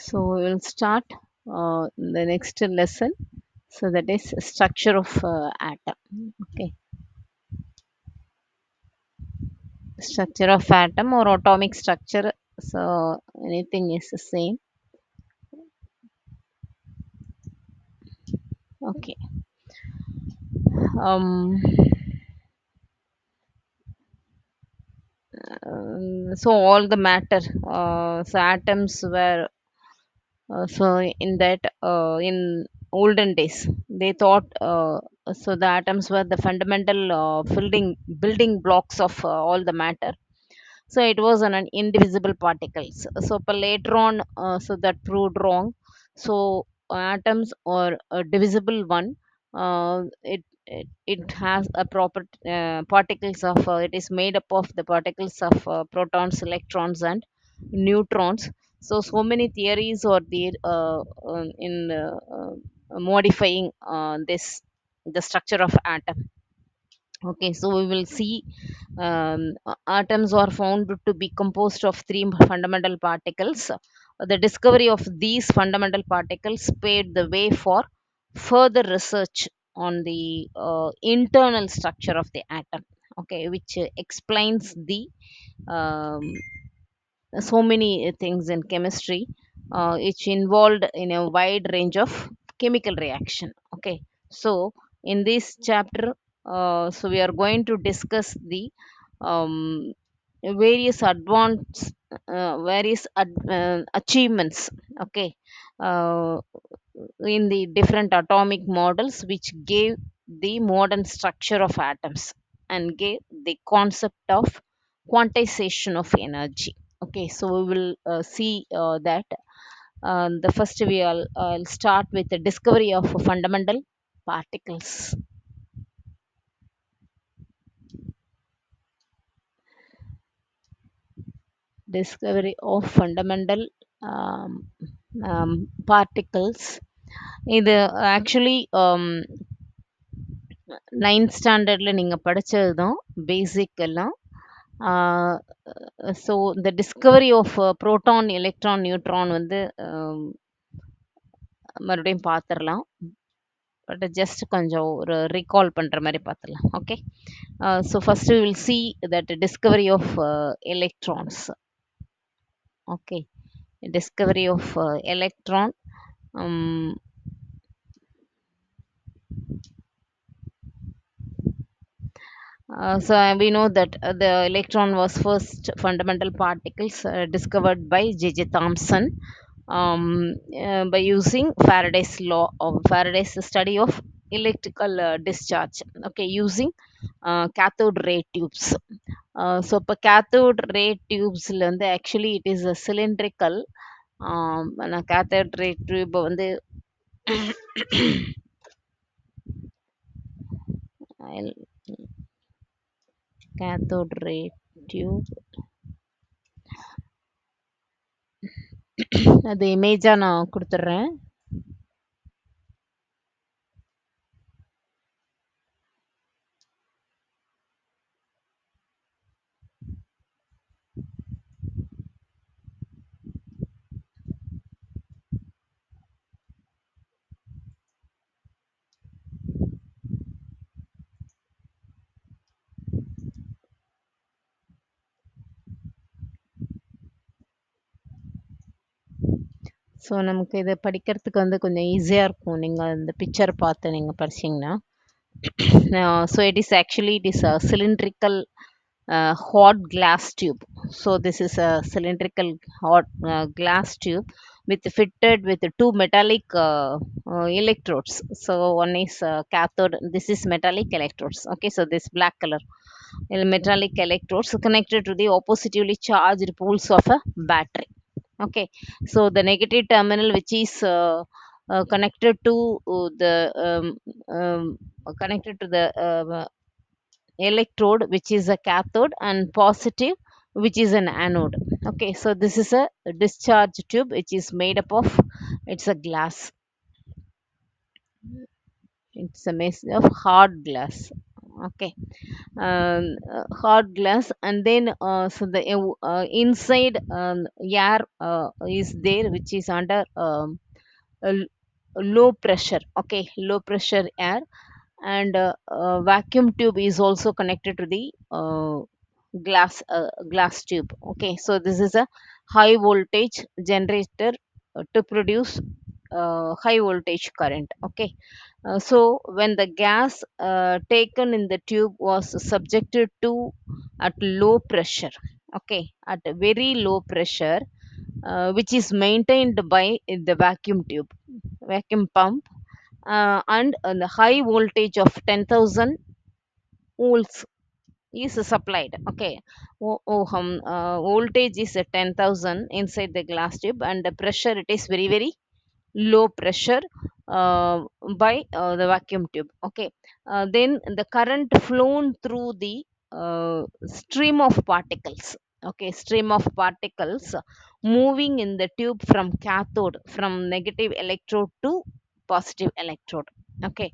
So we will start the next lesson. So that is structure of atom. Okay, structure of atom or atomic structure. So anything is the same. Okay. Um, so all the matter. So atoms were so in that in olden days they thought so the atoms were the fundamental building blocks of all the matter. So it was an indivisible particles. So but later on so that proved wrong. So atoms are a divisible one. It has a proper particles of it is made up of the particles of protons, electrons and neutrons. So many theories are there in modifying this the structure of atom. Okay, so we will see atoms are found to be composed of three fundamental particles. The discovery of these fundamental particles paved the way for further research on the internal structure of the atom. Okay, which explains the um, so many things in chemistry, which involved in a wide range of chemical reaction. Okay, so in this chapter so we are going to discuss the um, various achievements. Okay, uh, in the different atomic models which gave the modern structure of atoms and gave the concept of quantization of energy. Okay, so we will see that the first I'll start with the discovery of fundamental particles. Discovery of fundamental um, particles. இது actually ninth ஸ்டாண்டர்டில் நீங்கள் படித்தது தான் basic எல்லாம். So இந்த discovery of proton, electron, neutron வந்து மறுபடியும் பார்த்துடலாம். பட் ஜஸ்ட் கொஞ்சம் ஒரு ரீகால் பண்ணுற மாதிரி பார்த்துடலாம். Okay, so first will see that discovery of electrons. Okay, discovery of electron. um, so we know that the electron was first fundamental particles discovered by J.J. Thomson by using Faraday's law of Faraday's study of electrical discharge. Okay, using cathode ray tubes. So இப்போ cathode ray tubesல வந்து actually it is a cylindrical cathode ray tube வந்து I'll cathode ray tube அது இமேஜா நான் கொடுத்துட்றேன். So நமக்கு இதை படிக்கிறதுக்கு வந்து கொஞ்சம் ஈஸியாக இருக்கும். நீங்கள் இந்த பிக்சர் பார்த்து நீங்கள் படிச்சிங்கன்னா. So it is actually it is a cylindrical hot glass tube. So this is a cylindrical hot glass tube with fitted with two metallic electrodes. So one is cathode. This is metallic electrodes. Okay, so this black color metallic electrodes connected to the oppositively charged poles of a battery. Okay, so the negative terminal which is connected to the connected to the electrode which is a cathode and positive which is an anode. Okay, so this is a discharge tube which is made up of, it's a glass, it's a made of hard glass. Okay. Hard glass, and then so the inside air is there, which is under a low pressure. Okay, low pressure air, and vacuum tube is also connected to the glass tube. Okay, so this is a high voltage generator to produce high voltage current. Okay, so when the gas taken in the tube was subjected to at low pressure, okay, at a very low pressure, which is maintained by the vacuum tube, vacuum pump, and the high voltage of 10,000 volts is supplied. Okay, voltage is 10,000 inside the glass tube, and the pressure, it is very very low pressure uh, by the vacuum tube. Okay, then the current flown through the stream of particles. Okay, stream of particles moving in the tube from cathode, from negative electrode to positive electrode. Okay,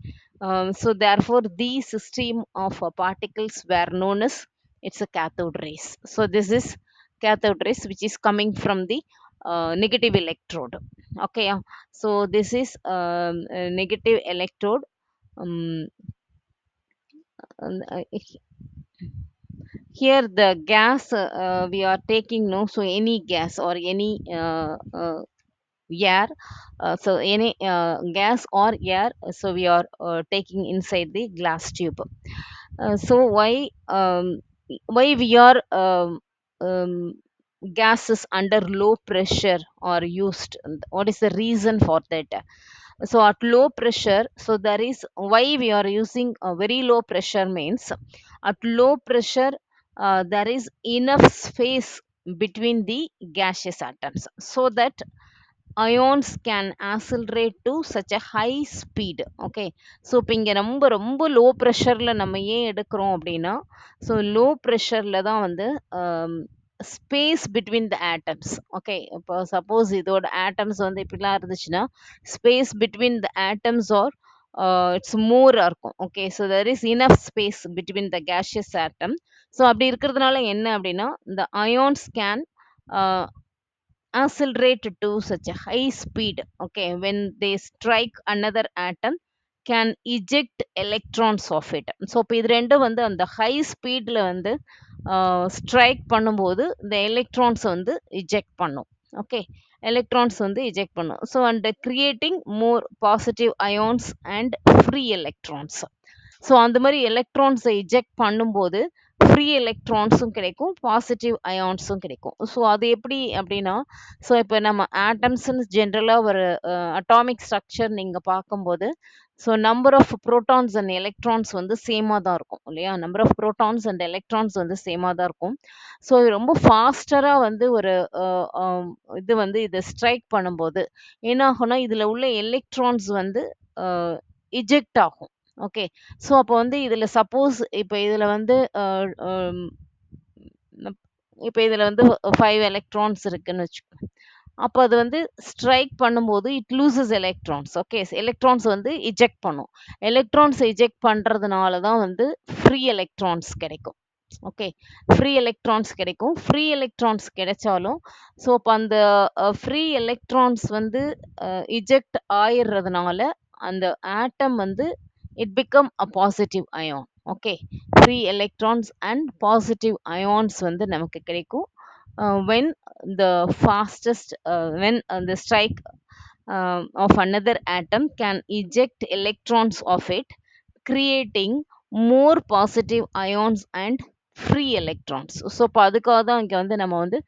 so therefore these stream of particles were known as, it's a cathode rays. So this is cathode rays which is coming from the negative electrode. Okay, so this is a negative electrode. um, and, here the gas we are taking, no, so any gas or any air, so any gas or air, so we are taking inside the glass tube. So why we are gases under low pressure are used? What is the reason for that? So at low pressure, so there is why we are using a very low pressure means, at low pressure there is enough space between the gaseous atoms, so that ions can accelerate to such a high speed. Okay, so இப்போ இங்கே ரொம்ப ரொம்ப low ப்ரெஷரில் நம்ம ஏன் எடுக்கிறோம் அப்படின்னா, so low ப்ரெஷரில் தான் வந்து space between the atoms. Okay, இப்போ சப்போஸ் இதோட ஆட்டம்ஸ் வந்து இப்படிலாம் இருந்துச்சுன்னா, space between the atoms are its more இருக்கும். Okay, so there is enough space between the gaseous atom. So அப்படி இருக்கிறதுனால என்ன அப்படின்னா, இந்த ions can accelerate to such a high speed. Okay, when they strike another atom, can eject electrons of it. So இப்போ இது ரெண்டும் வந்து அந்த ஹை ஸ்பீட்ல வந்து ஸ்ட்ரைக் பண்ணும்போது இந்த எலக்ட்ரான்ஸ் வந்து இஜெக்ட் பண்ணும். ஓகே, எலக்ட்ரான்ஸ் வந்து இஜெக்ட் பண்ணும். So and creating more positive ions and free electrons. So அந்த மாதிரி எலக்ட்ரான்ஸை இஜெக்ட் பண்ணும்போது ஃப்ரீ எலக்ட்ரான்ஸும் கிடைக்கும், பாசிட்டிவ் அயான்ஸும் கிடைக்கும். ஸோ அது எப்படி அப்படின்னா, ஸோ இப்போ நம்ம ஆட்டம்ஸ்ன்னு ஜென்ரலாக ஒரு அட்டாமிக் ஸ்ட்ரக்சர் நீங்கள் பார்க்கும்போது, so number of protons and electrons வந்து சேமாக தான் இருக்கும் இல்லையா? Number of protons and electrons வந்து சேமாக தான் இருக்கும். ஸோ ரொம்ப ஃபாஸ்டராக வந்து ஒரு இது வந்து இதை ஸ்ட்ரைக் பண்ணும்போது என்ன ஆகும்னா, இதில் உள்ள எலக்ட்ரான்ஸ் வந்து இஜெக்ட் ஆகும். ஓகே, ஸோ அப்போ வந்து இதில் சப்போஸ் இப்போ இதில் வந்து இப்போ இதில் வந்து 5 எலக்ட்ரான்ஸ் இருக்குன்னு வச்சுக்கோங்க. அப்போ அது வந்து ஸ்ட்ரைக் பண்ணும்போது it loses electrons. Okay, electrons வந்து இஜெக்ட் பண்ணும். எலக்ட்ரான்ஸ் இஜெக்ட் பண்ணுறதுனால தான் வந்து ஃப்ரீ எலக்ட்ரான்ஸ் கிடைக்கும். ஓகே, ஃப்ரீ எலக்ட்ரான்ஸ் கிடைக்கும். ஃப்ரீ எலக்ட்ரான்ஸ் கிடைச்சாலும், ஸோ அப்போ அந்த ஃப்ரீ எலக்ட்ரான்ஸ் வந்து இஜெக்ட் ஆயிடுறதுனால அந்த ஆட்டம் வந்து it become a positive ion. Okay, free electrons and positive ions வந்து நமக்கு கிடைக்கும் when the fastest when the strike of another atom can eject electrons of it, creating more positive ions and free electrons. So இப்போ அதுக்காக தான் இங்கே வந்து நம்ம வந்து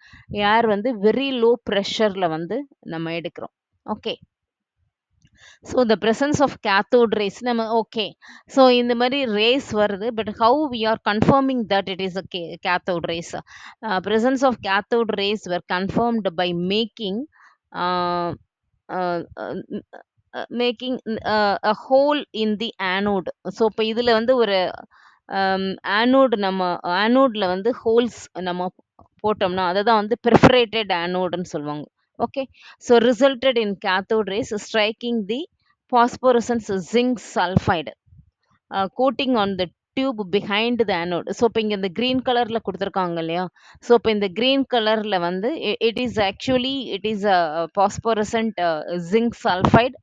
ஏர் வந்து வெரி லோ ப்ரெஷரில் வந்து நம்ம எடுக்கிறோம். Okay, so the presence of cathode rays நம்ம ஓகே, ஸோ இந்த மாதிரி ரேஸ் வருது, but how we are confirming that it is a cathode rays? Presence of cathode rays were confirmed by making uh, uh, uh, making a hole in the anode. So இப்போ இதில் வந்து ஒரு anode, நம்ம ஆனோடில் வந்து holes நம்ம போட்டோம்னா அதை தான் வந்து பெர்ஃபரேட்டட் ஆனோடுன்னு சொல்லுவாங்க. Okay, so resulted in cathode rays striking the phosphorescent zinc sulfide coating on the tube behind the anode. So இப்ப இங்க இந்த green கலர்ல குடுத்திருக்காங்க இல்லையா? So இப்ப இந்த green கலர்ல வந்து it is actually it is a phosphorescent zinc sulfide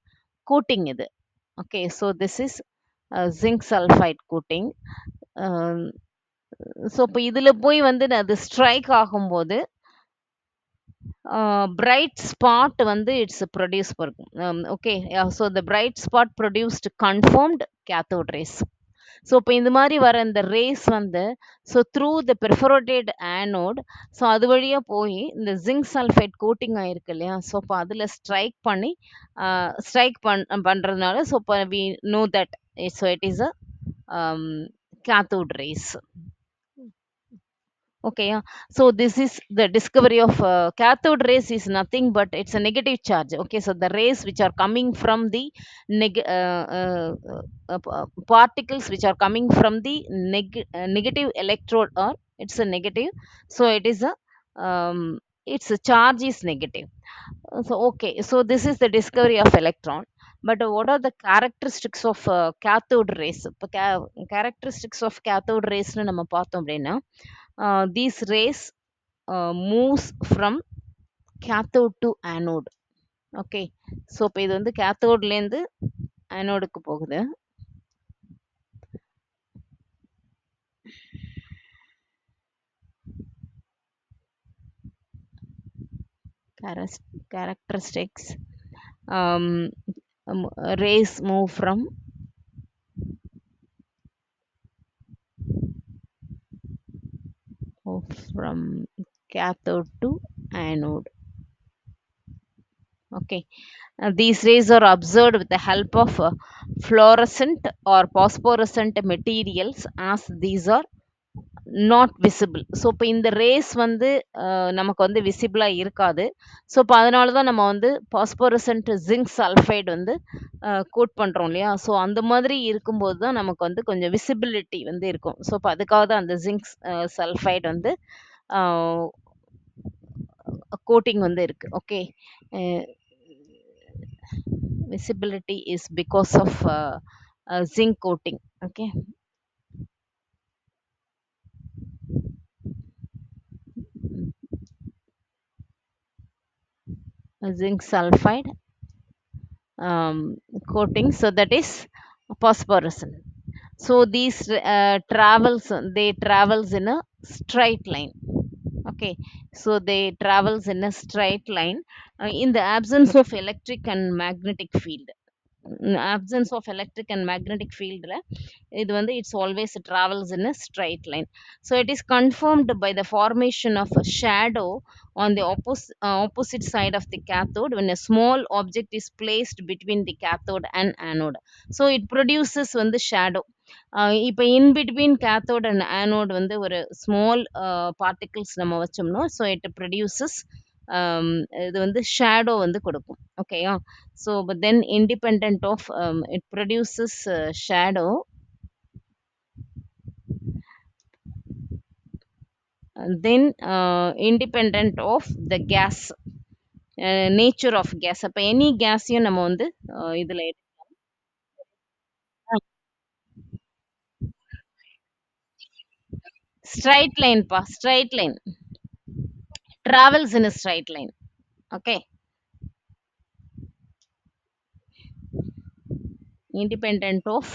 coating இது. Okay, so this is zinc sulfide coating. Um, so இப்ப இதுல போய் வந்து அது ஸ்ட்ரைக் ஆகும்போது bright spot வந்து it's produced okay, yeah, so the bright spot produced confirmed cathode rays. So இப்போ இந்த மாதிரி வர இந்த ரேஸ் வந்து so through the perforated anode so அது வழியாக போய் இந்த ஜிங்க் சல்ஃபைட் கோட்டிங் ஆயிருக்கு இல்லையா ஸோ இப்போ அதில் ஸ்ட்ரைக் பண்ணி ஸ்ட்ரைக் பண்ணுறதுனால ஸோ இப்போ we know that so it is a cathode rays. Okay, yeah. So this is the discovery of cathode rays is nothing but it's a negative charge. Okay, so the rays which are coming from the particles which are coming from the negative electrode, or it's a negative. So it is a its charge is negative. So okay, so this is the discovery of electron. But what are the characteristics of cathode rays? இப்போ characteristics of cathode rays னு நம்ம பார்த்தோம் அப்படின்னா these rays moves from cathode to anode. Okay, so இப்போ இது வந்து கேத்தோட்லேருந்து ஆனோடுக்கு போகுது. Characteristics, um, rays move from cathode to anode. Okay, these rays are observed with the help of fluorescent or phosphorescent materials, as these are not visible. So இப்போ இந்த rays வந்து நமக்கு வந்து விசிபிளாக இருக்காது. ஸோ இப்போ அதனால தான் நம்ம வந்து பாஸ்போரசன்ட் ஜிங்க் சல்ஃபைடு வந்து கோட் பண்ணுறோம் இல்லையா ஸோ அந்த மாதிரி இருக்கும்போது தான் நமக்கு வந்து கொஞ்சம் விசிபிலிட்டி வந்து இருக்கும். ஸோ இப்போ அதுக்காக தான் அந்த ஜிங்க் சல்ஃபைடு வந்து கோட்டிங் வந்து இருக்கு. Okay, visibility is because of zinc coating. Okay, zinc sulfide coating, so that is phosphorescent. So these they travels in a straight line. Okay, so they travels in a straight line in the absence of electric and magnetic field. Absence of electric and magnetic field இது வந்து it's always travels in a straight line. So it is confirmed by the formation of a shadow on the opposite side of the cathode when a small object is placed between the cathode and anode. So it produces வந்து shadow. இப்போ in between cathode and anode வந்து ஒரு small particles நம்ம வச்சோம்னா so it produces இது வந்து shadow வந்து கொடுக்கும். ஓகேயா, so but then independent of it produces shadow, then independent of the gas nature of gas. அப்ப any gasையும் நம்ம வந்து இதுல straight line பா, straight line travels in a straight line. Okay, independent of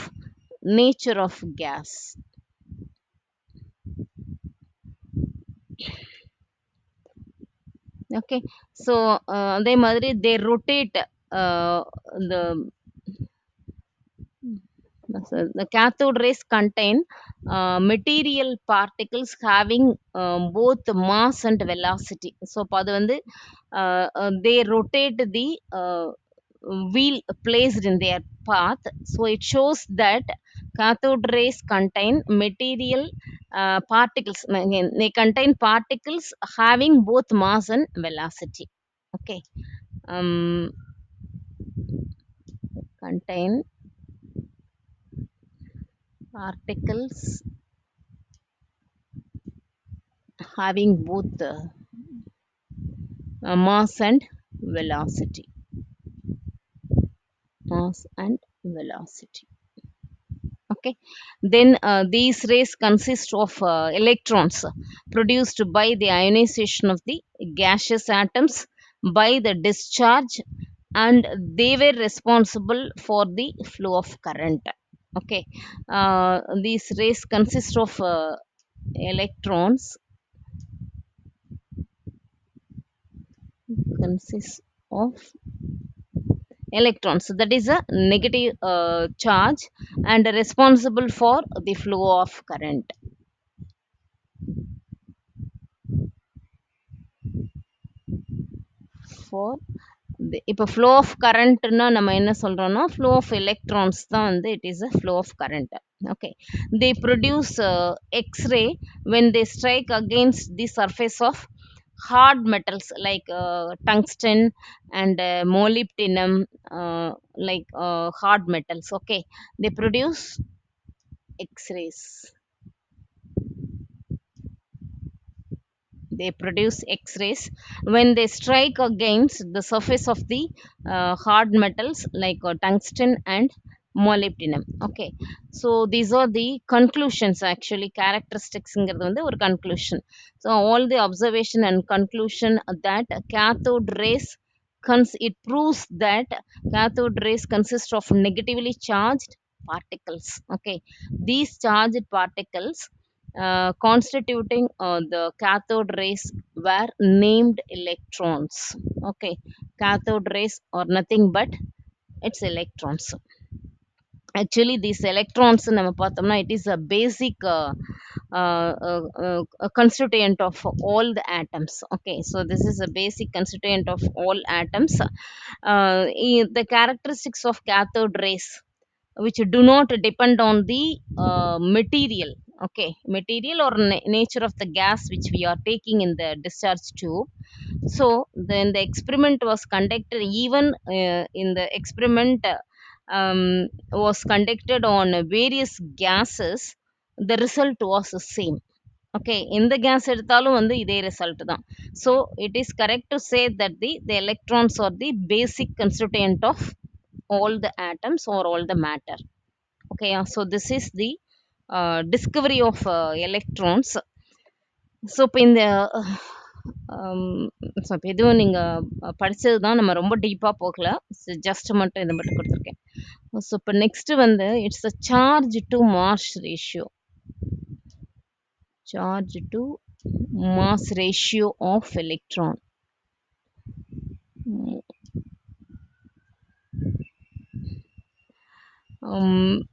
nature of gas. Okay, so அதே மாதிரி they rotate the the cathode rays contain material particles having both mass and velocity. So அப்ப அது வந்து they rotate the wheel placed in their path. So it shows that cathode rays contain material particles. Again, they contain particles having both mass and velocity. Okay, um, contain particles having both mass and velocity. Mass and velocity. Okay, then these rays consist of electrons produced by the ionization of the gaseous atoms by the discharge, and they were responsible for the flow of current. Okay, these rays consist of electrons, consist of electrons, that is a negative charge and responsible for the flow of current. For இப்போ flow of currentனா நம்ம என்ன சொல்றோம்னா flow of electrons தான் வந்து it is a flow of current. Okay, they produce x-ray when they strike against the surface of hard metals like tungsten and molybdenum, like hard metals. Okay, they produce x-rays. They produce x-rays when they strike against the surface of the hard metals like tungsten and molybdenum. Okay, so these are the conclusions, actually characteristics வந்து ஒரு conclusion. So all the observation and conclusion that cathode rays it proves that cathode rays consist of negatively charged particles. Okay, these charged particles constituting the cathode rays were named electrons. Okay, cathode rays are nothing but it's electrons. Actually these electrons நம்ம பார்த்தோம்னா it is a basic constituent of all the atoms. Okay, so this is a basic constituent of all atoms. The characteristics of cathode rays which do not depend on the material. Okay, material or nature of the gas which we are taking in the discharge tube. So then the experiment was conducted, even in the experiment was conducted on various gases, the result was the same. Okay, இந்த gas எடுத்தாலும் வந்து இதே result தான். So it is correct to say that the electrons are the basic constituent of all the atoms or all the matter. Okay, so this is the discovery of electrons. So இப்போ இந்த so இப்போ இதுவும் நீங்கள் படித்தது தான், நம்ம ரொம்ப டீப்பாக போகல, ஜஸ்ட் மட்டும் இதை மட்டும் கொடுத்துருக்கேன். ஸோ இப்போ நெக்ஸ்ட் வந்து it's a charge to mass ratio. Charge to mass ratio of electron. Um,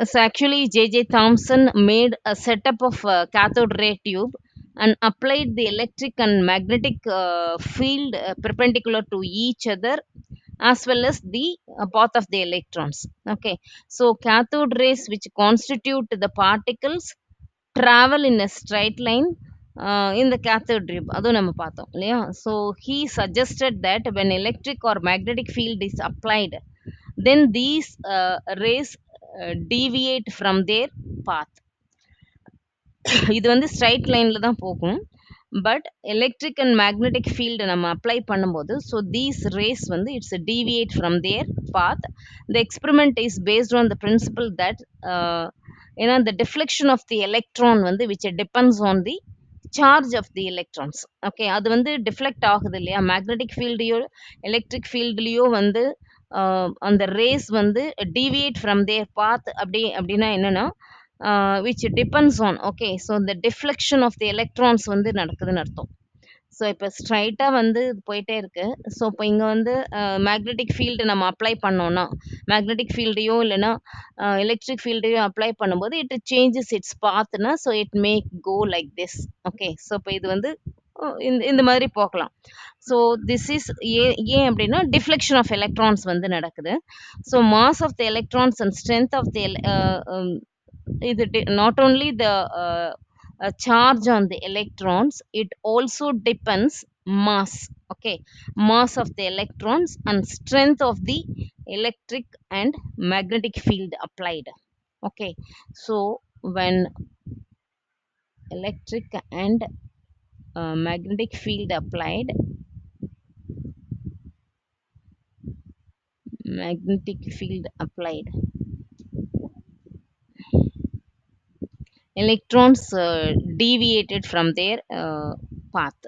so actually, J.J. Thomson made a setup of a cathode ray tube and applied the electric and magnetic field perpendicular to each other, as well as the path of the electrons. Okay, so cathode rays, which constitute the particles, travel in a straight line in the cathode tube. அதுவும் நம்ம பார்த்தோம் இல்லையா? So he suggested that when electric or magnetic field is applied, then these rays deviate from their path. இது வந்து straight லைன்ல தான் போகும். But electric and magnetic field நம்ம அப்ளை பண்ணும்போது, ஸோ தீஸ் ரேஸ் வந்து it's deviate from their path. The experiment is based on the principle that ஏன்னா the deflection of the electron வந்து which depends on the charge of the electrons. Okay, அது வந்து deflect ஆகுது இல்லையா, magnetic ஃபீல்டையோ electric ஃபீல்டுலேயோ வந்து அந்த race வந்து deviate from their பாத். அப்படின்னா என்னன்னா which depends on, okay, so the deflection of the electrons வந்து நடக்குதுன்னு அர்த்தம். ஸோ இப்போ ஸ்ட்ரைட்டாக வந்து போயிட்டே இருக்கு. ஸோ இப்போ இங்கே வந்து மேக்னெட்டிக் ஃபீல்டு நம்ம அப்ளை பண்ணோம்னா, மேக்னெட்டிக் ஃபீல்டையோ இல்லைன்னா எலக்ட்ரிக் ஃபீல்டையோ அப்ளை பண்ணும்போது இட் சேஞ்சஸ் இட்ஸ் பாத்னா, so it make go like this. Okay, so இப்போ இது வந்து இந்த மாதிரி போகலாம். ஸோ திஸ் இஸ் ஏன் அப்படின்னா டிஃப்ளெக்ஷன் ஆஃப் எலக்ட்ரான்ஸ் வந்து நடக்குது. So mass of the electrons and strength of the இது not only the charge on the electrons, it also depends mass. Okay, mass of the electrons and strength of the electric and magnetic field applied. Okay, so when electric and magnetic field applied, magnetic field applied, electrons deviated from their path.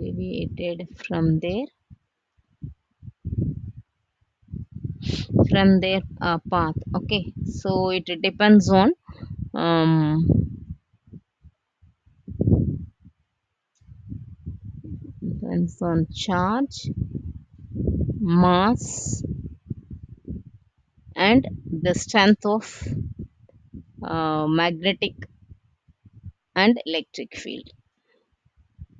Deviated from their path. Okay, so it depends on um, charge, mass, and the strength of magnetic and electric field.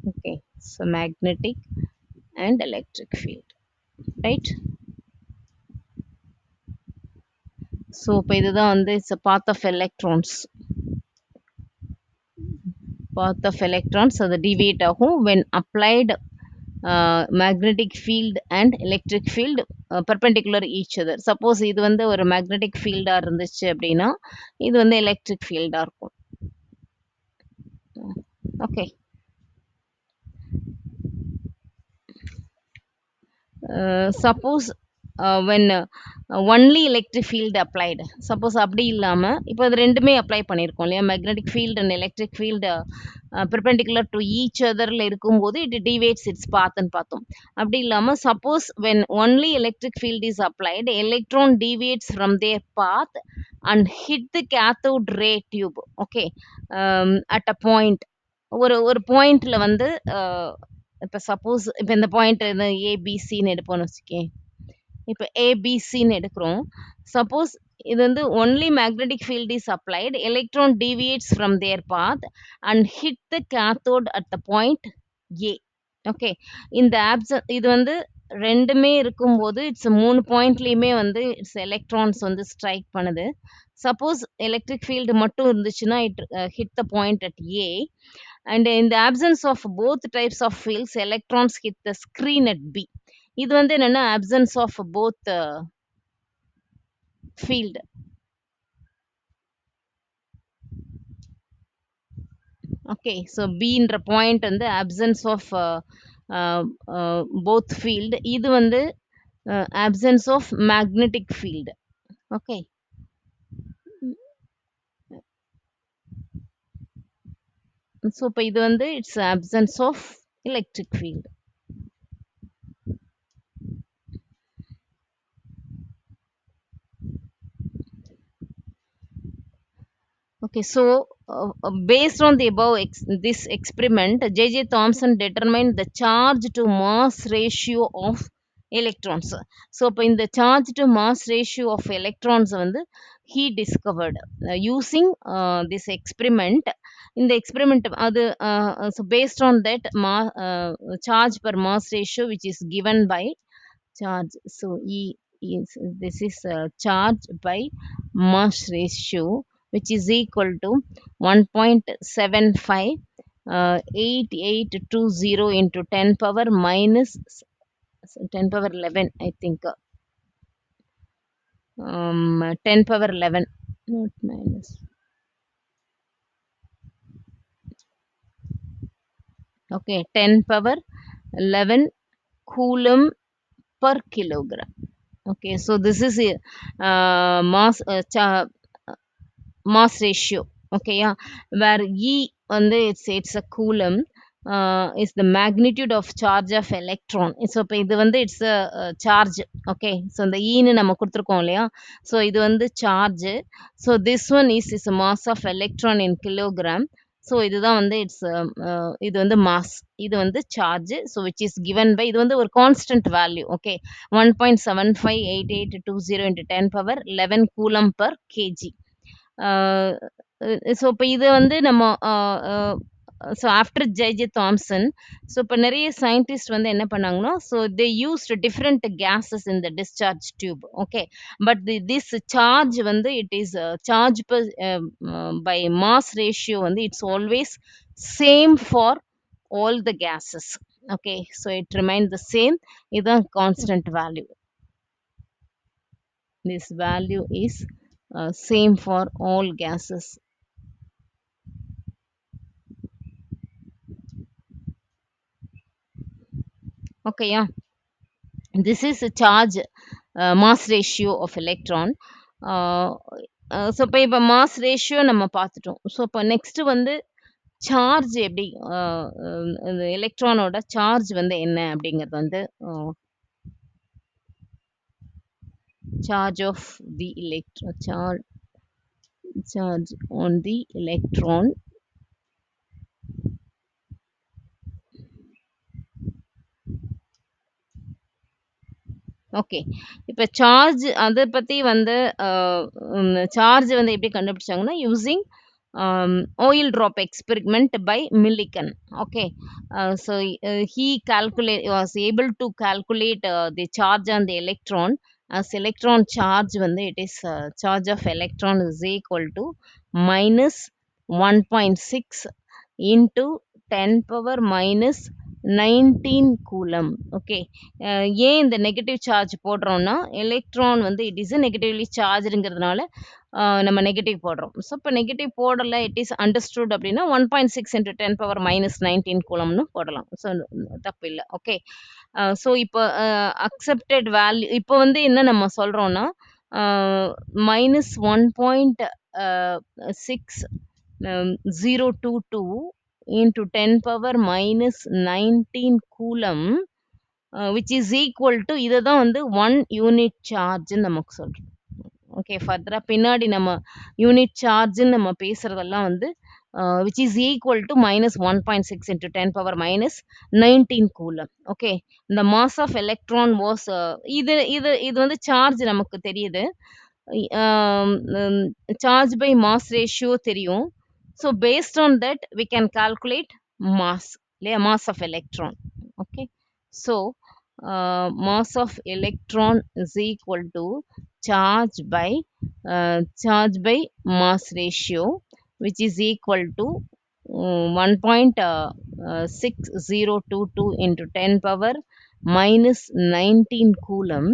Okay, so magnetic and electric field, right? So இப்போ இதுதான் வந்து it's a path of electrons. Path of electrons அது deviate ஆகும் when applied magnetic field and electric field perpendicular each other. Suppose இது வந்து ஒரு magnetic field ஆ இருந்துச்சு அப்படின்னா இது வந்து electric field ஆ இருக்கும். Okay. Suppose when only electric field applied, suppose அப்படி இல்லாம இப்போ இது ரெண்டுமே அப்ளை பண்ணியிருக்கோம் இல்லையா, magnetic field and electric field perpendicular to each otherல இருக்கும்போது it deviates its path ன்னு பார்த்தோம். அப்படி இல்லாம suppose when only electric field is applied, electron deviates from their path and hit the cathode ray tube. Okay, at a point, ஒரு பாயிண்ட்ல வந்து இப்ப suppose இப்ப இந்த பாயிண்ட் ஏபிசின்னு எடுப்போம்னு வச்சுக்கேன். இப்ப ஏபிசின்னு எடுக்கிறோம். சப்போஸ் இது வந்து only magnetic field is applied, electron deviates from their path and hit the cathode at the point A. Okay, இந்த இது வந்து ரெண்டுமே இருக்கும்போது இட்ஸ் மூணு பாயிண்ட்லயுமே வந்து இட்ஸ் எலக்ட்ரான்ஸ் வந்து ஸ்ட்ரைக் பண்ணுது. சப்போஸ் எலக்ட்ரிக் ஃபீல்டு மட்டும் இருந்துச்சுன்னா it hit the point at A. And in the absence of both types of fields, electrons hit the screen at B. இது வந்து என்னன்னா absence of both field. Okay, so B என்ற point வந்து absence of both field. இது வந்து absence of magnetic field. Okay. So இப்போ இது வந்து it's absence of electric field. Okay, so based on the above this experiment, J.J. Thomson determined the charge to mass ratio of electrons. So, in the charge to mass ratio of electrons, வந்து, he discovered using this experiment. In the experiment, so based on that charge per mass ratio, which is given by charge. So E is this is charge by mass ratio, which is equal to 1.75 8820 into 10 power minus 10 power 11, I think. 10 power 11, not minus. Okay, 10 power 11 coulomb per kilogram. Okay, so this is mass ratio. Okay, yeah, where E on the it's a coulomb is the magnitude of charge of electron. So இப்போ இது வந்து it's a charge. Okay, so இந்த E ன்னு நம்ம கொடுத்திருக்கோம் இல்லையா, so இது வந்து charge. So this one is a mass of electron in kilogram. So இதுதான் வந்து it's இது வந்து mass, இது வந்து charge. So which is given by, இது வந்து ஒரு constant value. Okay, 1.758820 into 10 power 11 coulomb per kg. So இப்போ இது வந்து நம்ம so after J Thomson, so இப்போ நிறைய சயின்டிஸ்ட் வந்து என்ன பண்ணாங்கன்னா, so they used different gases in the discharge tube. Okay, but this charge வந்து it is charge by mass ratio வந்து its always same for all the gases. Okay, so it remain the same. இதுதான் constant value. This value is same for all gases. Okay, yeah. This is a charge mass ratio of electron. So இப்போ mass ratio நம்ம பார்த்துட்டோம். So இப்போ next வந்து charge எப்படி இந்த எலக்ட்ரானோட charge வந்து என்ன அப்படிங்கிறது வந்து charge of the electron charge on the electron. Okay. இப்ப சார்ஜ் அத பத்தி வந்து அ சார்ஜ் வந்து எப்படி கண்டுபிடிச்சாங்கன்னா, using oil drop experiment by Millikan. Okay. So he was able to calculate the charge on the electron. As electron charge வந்து it is charge of electron is equal to minus 1.6 into 10 power minus 19 coulomb. Okay. ஏன் இந்த negative charge போடுறோம்னா, electron வந்து it is negatively சார்ஜ்ங்கிறதுனால நம்ம negative போடுறோம். So இப்போ negative போடல it is understood அப்படின்னா 1.6 into 10 power minus 19 கூலம்னு போடலாம். ஸோ தப்பு இல்லை. ஓகே. ஸோ இப்போ அக்செப்டட் வேல்யூ இப்போ வந்து என்ன நம்ம சொல்றோம்னா minus 1.6 022 into 10 power minus 19 கூலம் which is equal to இத தான் வந்து 1 யூனிட் சார்ஜ்ன்னு நமக்கு சொல்றோம். ஓகே. ஃபர்தரா பின்னாடி நம்ம யூனிட் சார்ஜ்ன்னு நம்ம பேசுறதெல்லாம் வந்து which is equal to minus 1.6 into 10 power minus 19 coulomb. Okay. the mass of electron was இது இது இது வந்து சார்ஜ் நமக்கு தெரியுது. சார்ஜ் பை மாஸ் ரேஷியோ தெரியும். So based on that we can calculate mass இல்லையா, mass of electron. Okay. So mass of electron is equal to charge by charge by mass ratio, which is equal to 1.6022 into 10 power minus 19 coulomb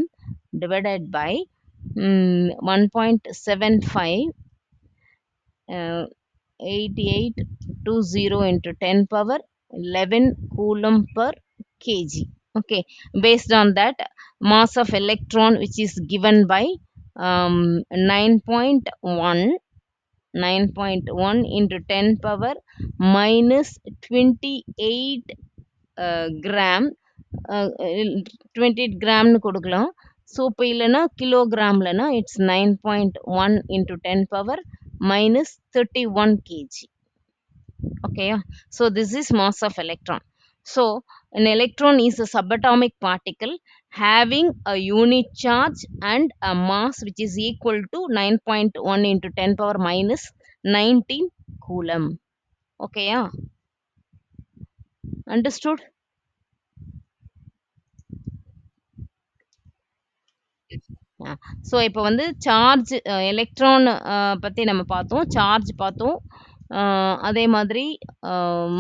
divided by 1.75 8820 into 10 power 11 coulomb per kg. Okay. Based on that, mass of electron which is given by 9.1 into 10 power minus 28 gram 28 கிராம்னு கொடுக்கலாம். So இப்போ இல்லைன்னா கிலோகிராம்லனா it's 9.1 into 10 power minus 31 kg. Okay. So this is mass of electron. So an electron is a subatomic particle having a unit charge and a mass which is equal to 9.1 into 10 power minus 19 coulomb. Okay. Understood? So இப்போ வந்து charge electron பற்றி நம்ம பார்த்தோம், charge பார்த்தோம். அதே மாதிரி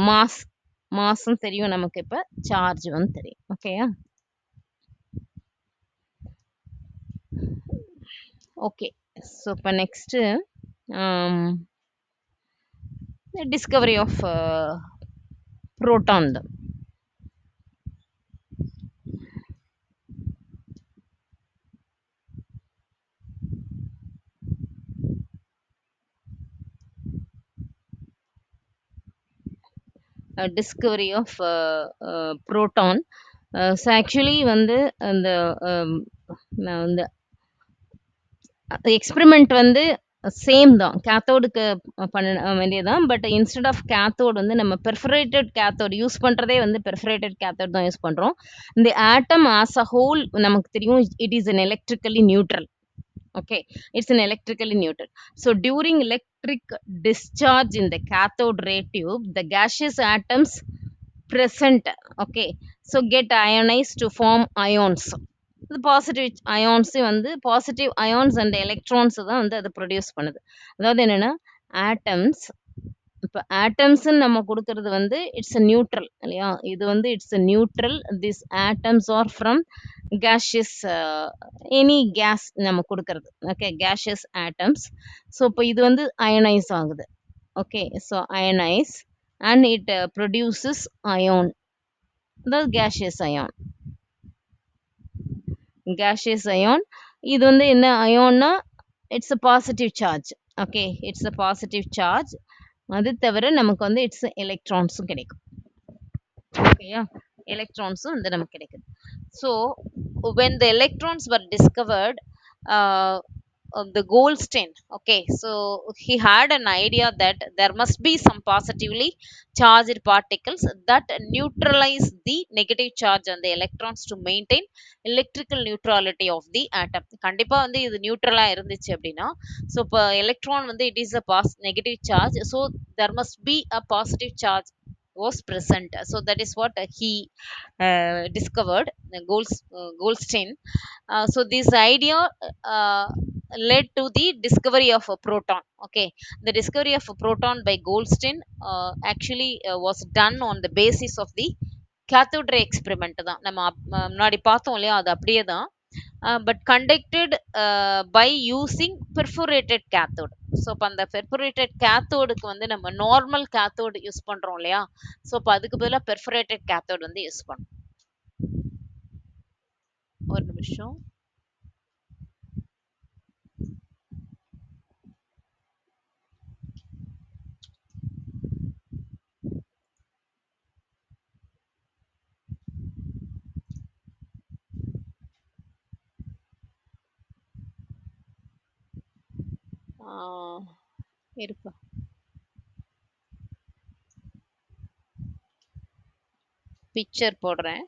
mass மாஸும் தெரியும் நமக்கு. இப்போ சார்ஜ் வந்து தெரியும். ஓகேயா? ஓகே. ஸோ இப்போ நெக்ஸ்ட்டு டிஸ்கவரி ஆஃப் புரோட்டான் தான். Discovery of proton. So actually வந்து அந்த இந்த எக்ஸ்பெரிமெண்ட் வந்து சேம் தான். கேத்தோடுக்கு பண்ண வேண்டியதுதான். பட் இன்ஸ்டெட் ஆஃப் கேத்தோட் வந்து நம்ம பெர்ஃபரேட்டட் கேத்தோட் யூஸ் பண்றதே வந்து பெர்ஃபரேட்டட் கேத்தோட் தான் யூஸ் பண்றோம். இந்த ஆட்டம் ஆஸ் அ ஹோல் நமக்கு தெரியும் it is an electrically neutral. Okay, it's an electrically neutral. So during electric discharge in the cathode ray tube, the gaseous atoms present, okay, so get ionized to form ions. இது positive அயான்ஸே வந்து positive ions and electrons தான் வந்து அது produce பண்ணுது. அதாவது என்னன்னா atoms, இப்போ ஆட்டம்ஸ்ன்னு நம்ம கொடுக்கறது வந்து இட்ஸ் அ நியூட்ரல் இல்லையா, இது வந்து it's a neutral. This atoms are from gaseous any gas நம்ம கொடுக்கறது. Okay, gaseous atoms. ஸோ இப்போ இது வந்து அயனைஸ் ஆகுது. Okay. So ionise and it produces ion, அதாவது gaseous அயான். gaseous ion. இது வந்து என்ன அயோன்னா, its a positive charge. Okay, its a positive charge. அது தவிர நமக்கு வந்து இட்ஸ் எலக்ட்ரான்ஸும் கிடைக்கும். ஓகேயா, எலக்ட்ரான்ஸும் வந்து நமக்கு கிடைக்குது. So when the electrons were discovered, uh, the Goldstein, okay, so he had an idea that there must be some positively charged particles that neutralize the negative charge on the electrons to maintain electrical neutrality of the atom. கண்டிப்பா வந்து இது நியூட்ரலா இருந்துச்சு அப்படின்னா, so இப்போ electron வந்து it is a negative charge, so there must be a positive charge was present. So that is what he discovered, Goldstein. So this idea uh, led to the discovery of a proton. Okay, the discovery of a proton by Goldstein actually was done on the basis of the cathode ray experiment தான். நம்ம முன்னாடி பார்த்தோம் இல்லையா, அது அப்படியே தான். But conducted by using perforated cathode. So இப்போ அந்த பெர்ஃபரேட்டட் கேத்தோடுக்கு வந்து நம்ம நார்மல் கேத்தோடு யூஸ் பண்றோம் இல்லையா, ஸோ இப்போ அதுக்கு பதிலாக பெர்ஃபரேட்டட் கேத்தோடு வந்து யூஸ் பண்ணோம். ஒரு நிமிஷம். இருப்பா, பிக்சர் போடுறேன்.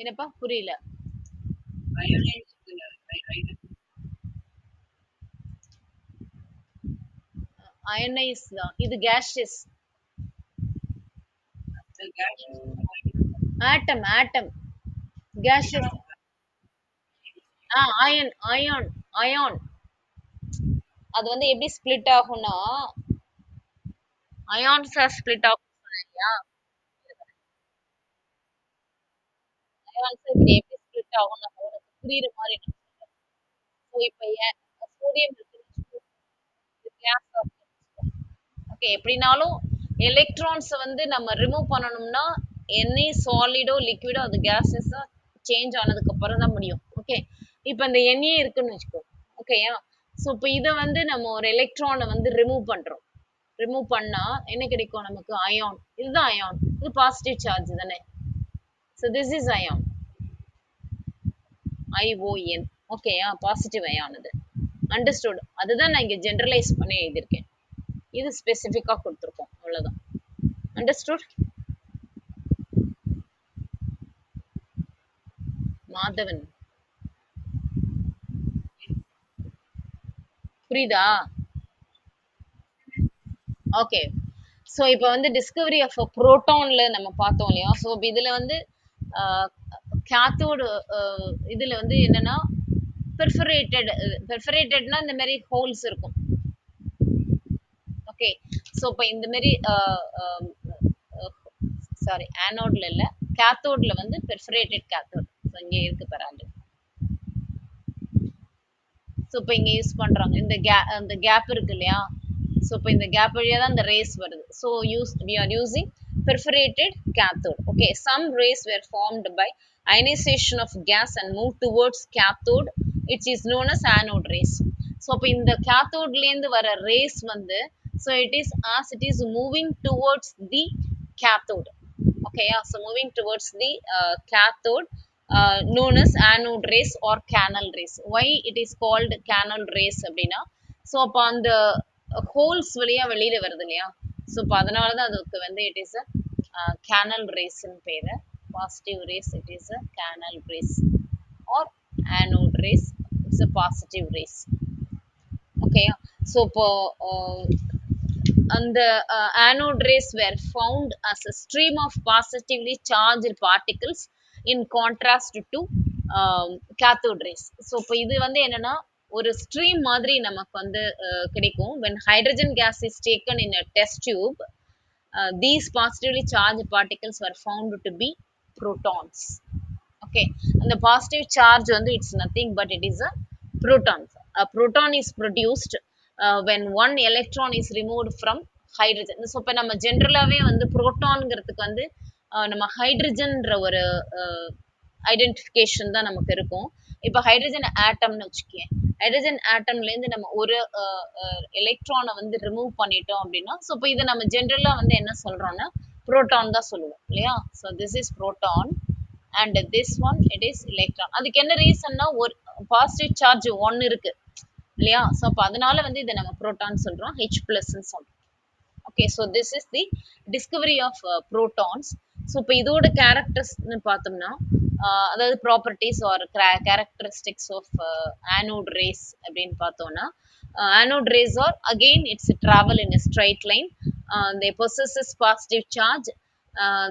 என்னப்பா புரியல? அயனைஸ் தான் இது, gaseous. Atom atom gaseous. Ion ion ion. அது வந்து எப்படி ஸ்பிளிட் ஆகும்னா, அயான்ஸா ஸ்பிளிட் ஆகும் இல்லையா, அயான்ஸா இப்படி எப்படி ஸ்பிளிட் ஆகும் நம்ம உனக்கு புரியுற மாதிரி நான் சொல்றேன். ஸோ இப்போ சோடியம் இருக்குன்னு கேஸ். ஓகே, எப்படினாலும் எலக்ட்ரான்ஸ் வந்து நம்ம ரிமூவ் பண்ணணும்னா எனி சாலிடோ லிக்விடோ அது கேஸஸா சேஞ்ச் ஆனதுக்கு அப்புறம் தான் முடியும். ஓகே, இப்போ இந்த எண்ணெயே இருக்குன்னு வச்சுக்கோ. ஓகேயா, ஸோ இப்போ இதை வந்து நம்ம ஒரு எலக்ட்ரானை வந்து ரிமூவ் பண்றோம். ரிமூவ் பண்ணா என்ன கிடைக்கும் நமக்கு? அயான். இதுதான் அயான், இது பாசிட்டிவ் சார்ஜ் தானே. So this is ion, ION. ஓகேயா, பாசிட்டிவ் அயான் இது. அண்டர்ஸ்டுட். அதுதான் நான் இங்க ஜெனரலைஸ் பண்ணி எழுதியிருக்கேன். இது ஸ்பெசிஃபிக்கா கொடுத்துருக்கோம், அவ்வளவுதான். அண்டர்ஸ்டுட்? மாதவன் புரியுதா? ஓகே, ஸோ இப்போ வந்து டிஸ்கவரி ஆஃப் புரோட்டான்ல நம்ம பார்த்தோம் இல்லையா, ஸோ இதுல வந்து கேத்தோடு இதுல வந்து என்னன்னா பெர்ஃபரேட்டட். பெர்ஃபரேட்டட்னா இந்த மாதிரி ஹோல்ஸ் இருக்கும். ஓகே, ஸோ இப்போ இந்த மாதிரி சாரி, ஆனோட்ல இல்ல, கேத்தோட்ல வந்து பெர்ஃபரேட்டட் கேத்தோட். ஸோ இங்கே இருக்கு பாரு. ஸோ இப்போ இங்க யூஸ் பண்றாங்க இந்த கேப் இருக்கு இல்லையா, ஸோ இப்போ இந்த கேப் வழியா தான் இந்த ரேஸ் வருது. So we are using perforated cathode. Okay, some rays were formed by ionization of gas and moved towards cathode, which is known as anode rays. So இப்போ இந்த கேத்தோட்ல இருந்து வர ரேஸ் வந்து, so it is as it is moving towards the cathode. Okay, yeah, so moving towards the cathode, known as anode rays or canal rays. Why it is called canal rays அப்படின்னா, so அப்போ அந்த holes வழியா வெளியில வருது இல்லையா, so இப்போ அதனால தான் அதுக்கு வந்து இட் இஸ் அ கேனல் ரேஸ்ன்னு பேரு. Positive rays it is a canal rays, or anode rays it's a positive rays. Okay, so இப்போ and the anode rays were found as a stream of positively charged particles in contrast to cathode rays. So இப்போ இது வந்து என்னன்னா ஒரு stream மாதிரி நமக்கு வந்து கிடைக்கும். when hydrogen gas is taken in a test tube, these positively charged particles were found to be protons. Okay, and the positive charge வந்து it's nothing but it is a proton. A proton is produced when one electron is removed from hydrogen. So இப்போ நம்ம ஜென்ரலாகவே வந்து புரோட்டான்ங்கிறதுக்கு வந்து நம்ம ஹைட்ரஜன்ற ஒரு identification தான் நமக்கு இருக்கும். இப்போ ஹைட்ரஜன் ஆட்டம்னு வச்சுக்கேன். ஹைட்ரஜன் ஆட்டம்லேருந்து நம்ம ஒரு எலக்ட்ரானை வந்து ரிமூவ் பண்ணிட்டோம் அப்படின்னா, ஸோ இப்போ இதை நம்ம ஜென்ரலாக வந்து என்ன சொல்றோம்னா புரோட்டான் தான் சொல்லுவோம் இல்லையா? So this is proton and this one it is electron. அதுக்கு என்ன ரீசன்னா ஒரு பாசிட்டிவ் சார்ஜ் ஒன்னு இருக்கு இல்லையா? ஸோ அப்போ அதனால வந்து இதை நம்ம புரோட்டான் சொல்றோம், H பிளஸ்ன்னு சொல்றோம். Okay, so this is the discovery of protons. So இப்போ இதோட கேரக்டர்ஸ்னு பார்த்தோம்னா அதாவது properties or characteristics of anode rays அப்படின்னு பார்த்தோம்னா anode rays are again it's a travel in a straight line. They possesses positive charge,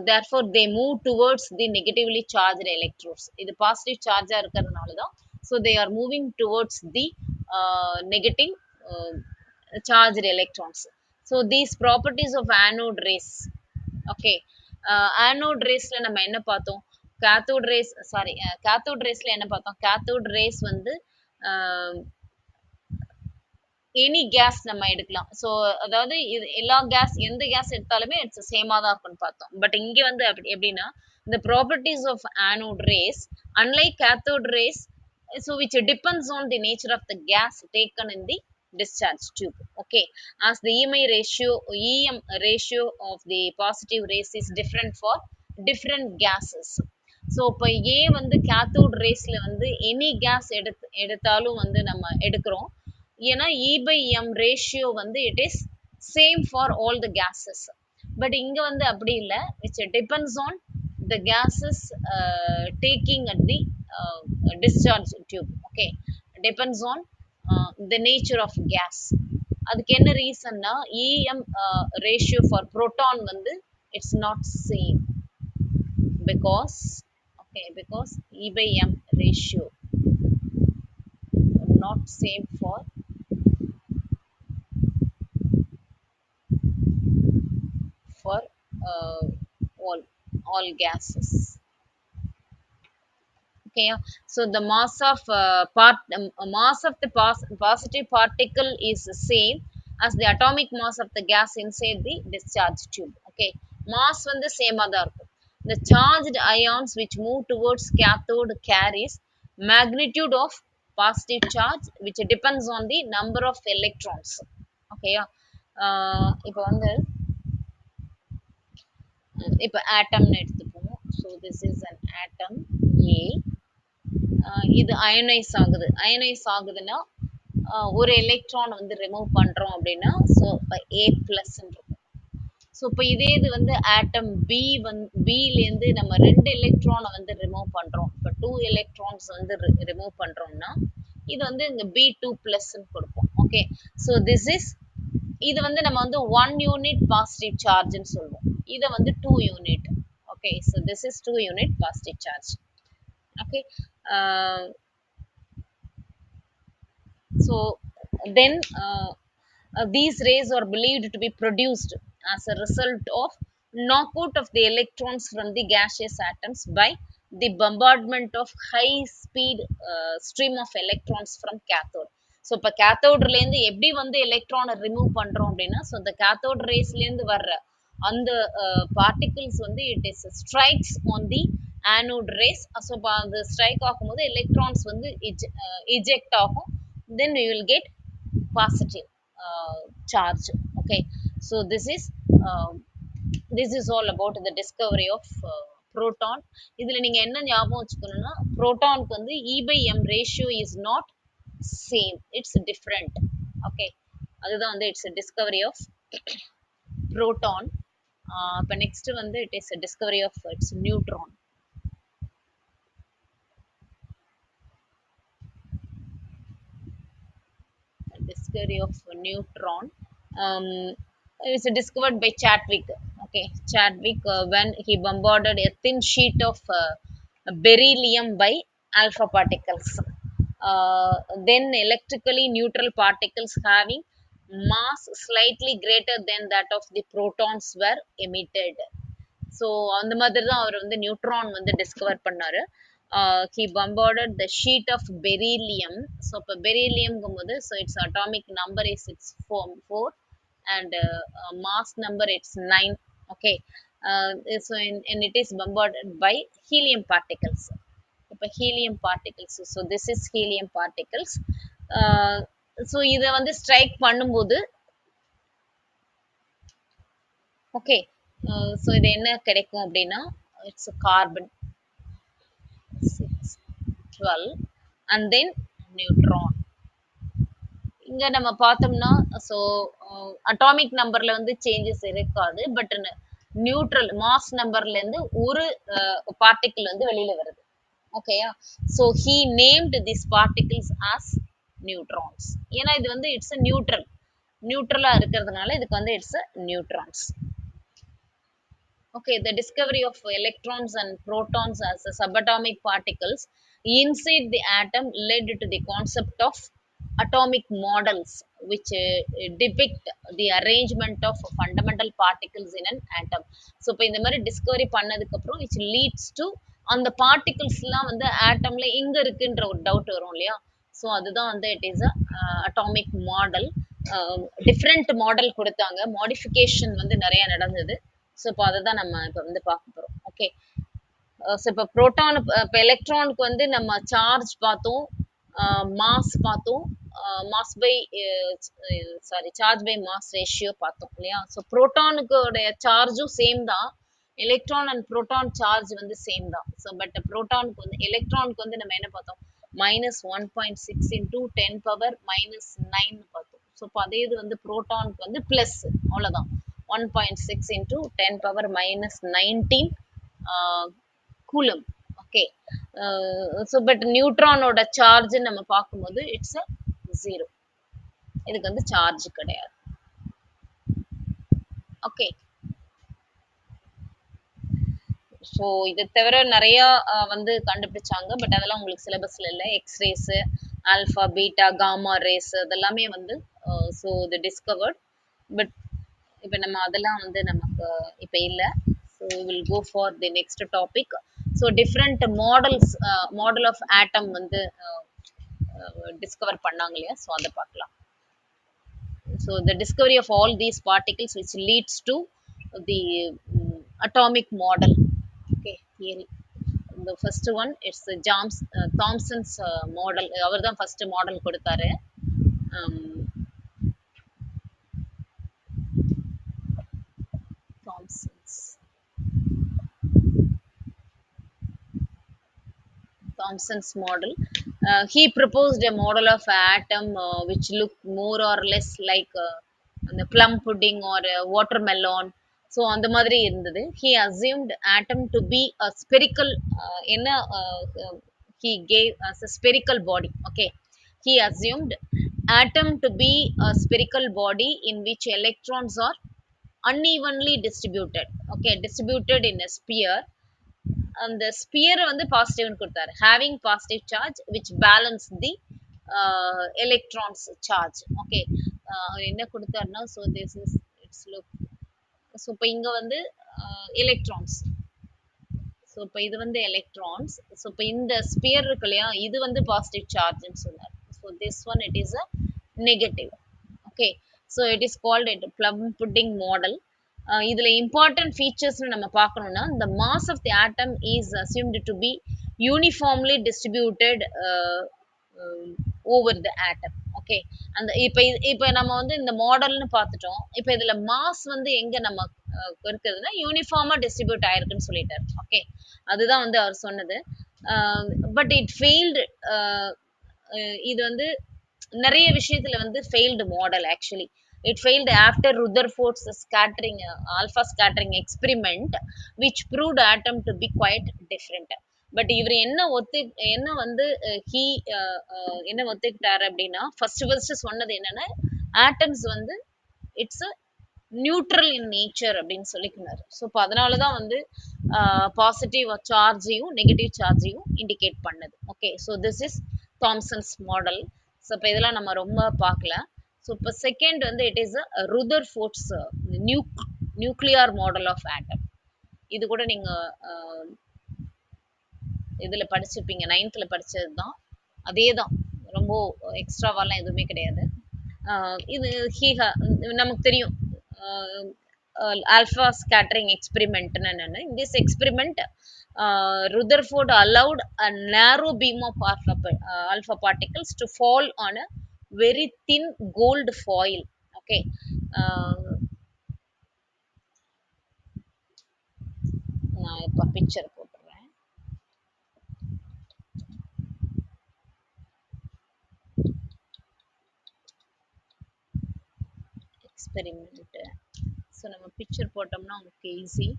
therefore they move towards the negatively charged electrodes. இது positive charge இருக்கிறதுனால தான் so they are moving towards the negative uh, charged electrons. So these properties of anode rays. Okay, anode raysல நம்ம என்ன பார்த்தோம்? cathode rays sorry cathode raysல என்ன பார்த்தோம்? cathode rays வந்து any gas நம்ம எடுக்கலாம். ஸோ அதாவது இது எல்லா கேஸ் எந்த கேஸ் எடுத்தாலுமே இட்ஸ் சேமாக தான் இருக்கும்னு பார்த்தோம். பட் இங்கே வந்து அப்படி எப்படின்னா the properties of anode rays unlike cathode rays, so which depends on the nature of the gas taken in the discharge tube. Okay, as the em ratio of the positive rays is different for different gases. So இப்போ ஏன் வந்து cathode ரேஸ்ல வந்து any case எடுத்தாலும் வந்து நம்ம எடுக்கிறோம், ஏன்னா E by M ratio வந்து it is same for all the gases. But இங்க வந்து அப்படி இல்லை, which depends on the gases taking at the discharge tube. Okay, depends on the nature of gas. அதுக்கு என்ன ரீசன்னா EM ratio for proton வந்து it's not same because okay because E by M ratio not same for uh, all gases. Okay, so the mass of mass of the positive particle is the same as the atomic mass of the gas inside the discharge tube. Okay, mass வந்து சேமா தான் இருக்கும். The charged ions which move towards cathode carries magnitude of positive charge which depends on the number of electrons. Okay, இப்போ வந்து இப்போ ஆட்டம்னு எடுத்துப்போம். So this is an atom A. இது அயனைஸ் ஆகுது. அயனைஸ் ஆகுதுன்னா ஒரு எலக்ட்ரான் வந்து ரிமூவ் பண்றோம் அப்படின்னா ஸோ இப்போ ஏ பிளஸ் இருக்கும். ஸோ இப்போ இதே இது வந்து ஆட்டம் பி பிலேருந்து நம்ம 2 எலக்ட்ரானை வந்து ரிமூவ் பண்றோம். இப்போ 2 எலக்ட்ரான்ஸ் வந்து ரிமூவ் பண்றோம்னா இது வந்து இங்க பி டூ பிளஸ்ன்னு கொடுப்போம். ஓகே, ஸோ திஸ் இஸ் இது வந்து நம்ம வந்து 1 யூனிட் பாசிட்டிவ் சார்ஜ்னு சொல்லுவோம். இதை வந்து 2 unit. Okay, so this is 2 unit positive charge. Okay, so then these rays are believed to be produced as a result of knockout of the electrons from the gaseous atoms by the bombardment of high speed stream of electrons from cathode. So இப்போ கேத்தோட்லேருந்து எப்படி வந்து எலக்ட்ரானை remove பண்ணுறோம் அப்படின்னா, so இந்த cathode ரேஸ்லேருந்து வர்ற அந்த particles வந்து it is strikes on the anode rays. So இப்போ அது ஸ்ட்ரைக் ஆகும்போது எலக்ட்ரான்ஸ் வந்து இஜெக்ட் ஆகும். Then we will get positive charge. Okay, so this is all about the discovery of proton. இதுல நீங்க என்ன ஞாபகம் வச்சுக்கணும்னா புரோட்டானுக்கு வந்து E by M ratio is not same, it's different. Okay, அதுதான் வந்து it's a discovery of proton. இப்போ next வந்து it is a discovery of its neutron. Discovery of neutron. It's discovered by Chadwick. Okay, Chadwick when he bombarded a thin sheet of beryllium by alpha particles. Then electrically neutral particles having mass slightly greater than that of the protons were emitted. So அந்த மாதிரி தான் அவர் வந்து neutron வந்து discover பண்ணாரு. He bombarded the sheet of beryllium. So இப்போ beryllium so its atomic number is its four and mass number it's 9. Okay. So and it is bombarded by helium particles. இப்போ helium particles. So this is helium particles. So இதை வந்து strike பண்ணும்போது okay so இது என்ன கிடைக்கும் அப்படின்னா it's carbon 6 12 and then neutron. இங்க நம்ம பார்த்தோம்னா ஸோ அட்டாமிக் நம்பர்ல வந்து சேஞ்சஸ் இருக்காது. பட் நியூட்ரல் மாஸ் நம்பர்ல இருந்து ஒரு பார்ட்டிகிள் வந்து வெளியில வருது. ஓகேயா. So he named this particles as neutrons. ஏன்னா இது வந்து இட்ஸ் நியூட்ரல் நியூட்ரலா இருக்கிறதுனால இதுக்கு வந்து it's neutrons. Okay, the discovery of electrons and protons as subatomic particles inside the atom led to the concept of atomic models, which depict the arrangement of fundamental particles in an atom. So, இப்போ இந்த மாதிரி Discovery பண்ணதுக்கு அப்புறம் which leads to அந்த பார்ட்டிகல்ஸ்லாம் வந்து ஆட்டம்ல எங்க இருக்குன்ற ஒரு டவுட் வரும் இல்லையா. ஸோ அதுதான் வந்து it is atomic model. Different model கொடுத்தாங்க, மாடிஃபிகேஷன் வந்து நிறைய நடந்தது. ஸோ இப்போ அதை தான் நம்ம இப்போ வந்து பார்க்க போகிறோம். ஓகே. ஸோ இப்போ புரோட்டான் இப்போ எலக்ட்ரானுக்கு வந்து நம்ம சார்ஜ் பார்த்தோம், மாஸ் பார்த்தோம், mass by sorry charge by mass ratio பார்த்தோம் இல்லையா. ஸோ புரோட்டானுக்கு சார்ஜும் சேம் தான், எலக்ட்ரான் அண்ட் புரோட்டான் சார்ஜ் வந்து சேம் தான். ஸோ பட் புரோட்டானுக்கு வந்து எலக்ட்ரானுக்கு வந்து நம்ம என்ன பார்த்தோம், -1.6 இன்டூ 10⁻⁻9 பார்த்தோம். ஸோ இப்போ அதே இது வந்து புரோட்டானுக்கு வந்து பிளஸ், அவ்வளோதான், 1.6 into 10 power minus 19 coulomb. Okay. So but நியூட்ரானோட சார்ஜ் நம்ம பார்க்கும்போது இட்ஸ் 0. இதுக்கு வந்து சார்ஜ் கிடையாது. ஓகே. ஸோ இதை தவிர நிறைய வந்து கண்டுபிடிச்சாங்க. பட் அதெல்லாம் உங்களுக்கு சிலபஸ்ல இல்லை. X-rays, alpha beta gamma rays அதெல்லாமே வந்து ஸோ இது டிஸ்கவர்ட். பட் இப்போ நம்ம அதெல்லாம் வந்து நமக்கு இப்போ இல்லை. So will go for the next topic. So different models, model of atom வந்து டிஸ்கவர் பண்ணாங்க இல்லையா. ஸோ அதை பார்க்கலாம். So the discovery of all these particles which leads to the atomic model. Okay, theory. The first one it's Thomson's model. அவர் தான் first model கொடுத்தாரு. Thomson's model. He proposed a model of atom which looked more or less like the plum pudding or watermelon. So அந்த மாதிரி இருந்தது. He assumed atom to be a spherical என்ன he gave as a spherical body. Okay. He assumed atom to be a spherical body in which electrons are unevenly distributed. Okay, distributed in a sphere. அந்த ஸ்பியரை வந்து பாசிட்டிவ்னு கொடுத்தாரு, having positive charge which balance the electrons charge. Okay. அவர் என்ன கொடுத்தாருன்னா so this is its look. So இப்போ இங்கே வந்து எலக்ட்ரான்ஸ். ஸோ இப்போ இது வந்து எலக்ட்ரான்ஸ். ஸோ இப்போ இந்த ஸ்பியர் இருக்கு இல்லையா, இது வந்து பாசிட்டிவ் சார்ஜ்னு சொன்னார். So this one it is a negative. Okay. So it is called it plum pudding model. இதுல இம்பார்ட்டன்ட் ஃபீச்சர்ஸ் நம்ம பார்க்கணும்னா the mass of the atom is assumed to be uniformly distributed over the atom. Okay. அந்த இப்ப நம்ம வந்து இந்த மாடல்னு பார்த்துட்டோம். இப்ப இதுல மாஸ் வந்து எங்க நம்ம இருக்குதுன்னா யூனிஃபார்மா டிஸ்ட்ரிபியூட் ஆயிருக்குன்னு சொல்லிட்டாரு. ஓகே. அதுதான் வந்து அவர் சொன்னது. But it failed. இது வந்து நிறைய விஷயத்துல வந்து failed model actually. It failed after Rutherford's scattering alpha scattering experiment, which proved atom to be quite different. But இவர் என்ன வந்து ஹீ என்ன ஒத்துக்கிட்டாரு அப்படின்னா ஃபர்ஸ்ட் சொன்னது என்னன்னா ஆட்டம்ஸ் வந்து it's a neutral in nature அப்படின்னு சொல்லிக்கினாரு. ஸோ இப்போ அதனால தான் வந்து பாசிட்டிவ் சார்ஜையும் நெகட்டிவ் சார்ஜையும் இண்டிகேட் பண்ணுது. Okay. So this is Thomson's model. So இப்போ இதெல்லாம் நம்ம ரொம்ப பார்க்கல. ஸோ இப்போ செகண்ட் வந்து it is Rutherford's nuclear model of atom. இது கூட நீங்க இதில் படிச்சிருப்பீங்க, நைன்த்தில் படித்தது தான். அதே தான், ரொம்ப எக்ஸ்ட்ராவாலாம் எதுவுமே கிடையாது. இது ஹீஹா நமக்கு தெரியும். ஆல்ஃபா ஸ்கேட்டரிங் எக்ஸ்பெரிமெண்ட்னு என்னன்னு. In this experiment, Rutherford allowed a narrow beam of alpha particles to fall on a very thin gold foil. Okay. நான் இப்போ பிக்சர் போட்டுறேன். எக்ஸ்பெரிமெண்ட். ஸோ நம்ம பிக்சர் போட்டோம்னா உங்களுக்கு easy.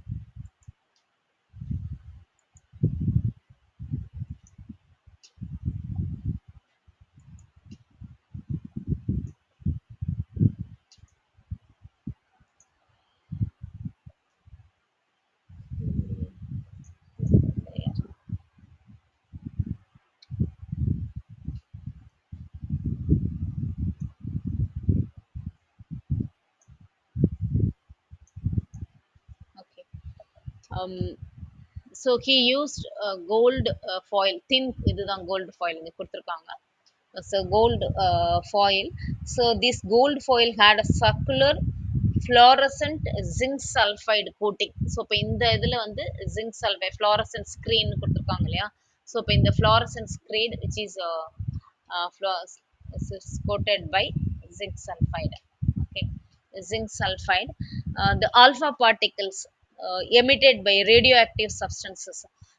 Okay. So he used gold foil, thin இதுதான் gold foil இங்க கொடுத்துருக்காங்க. So gold foil. So this gold foil had a circular fluorescent zinc sulfide coating. So இப்போ இந்த இதில் வந்து zinc sulfide fluorescent screen கொடுத்துருக்காங்க இல்லையா. So இப்போ இந்த fluorescent screen which is coated by zinc sulfide. Okay, zinc sulfide. The alpha particles emitted by radioactive substances.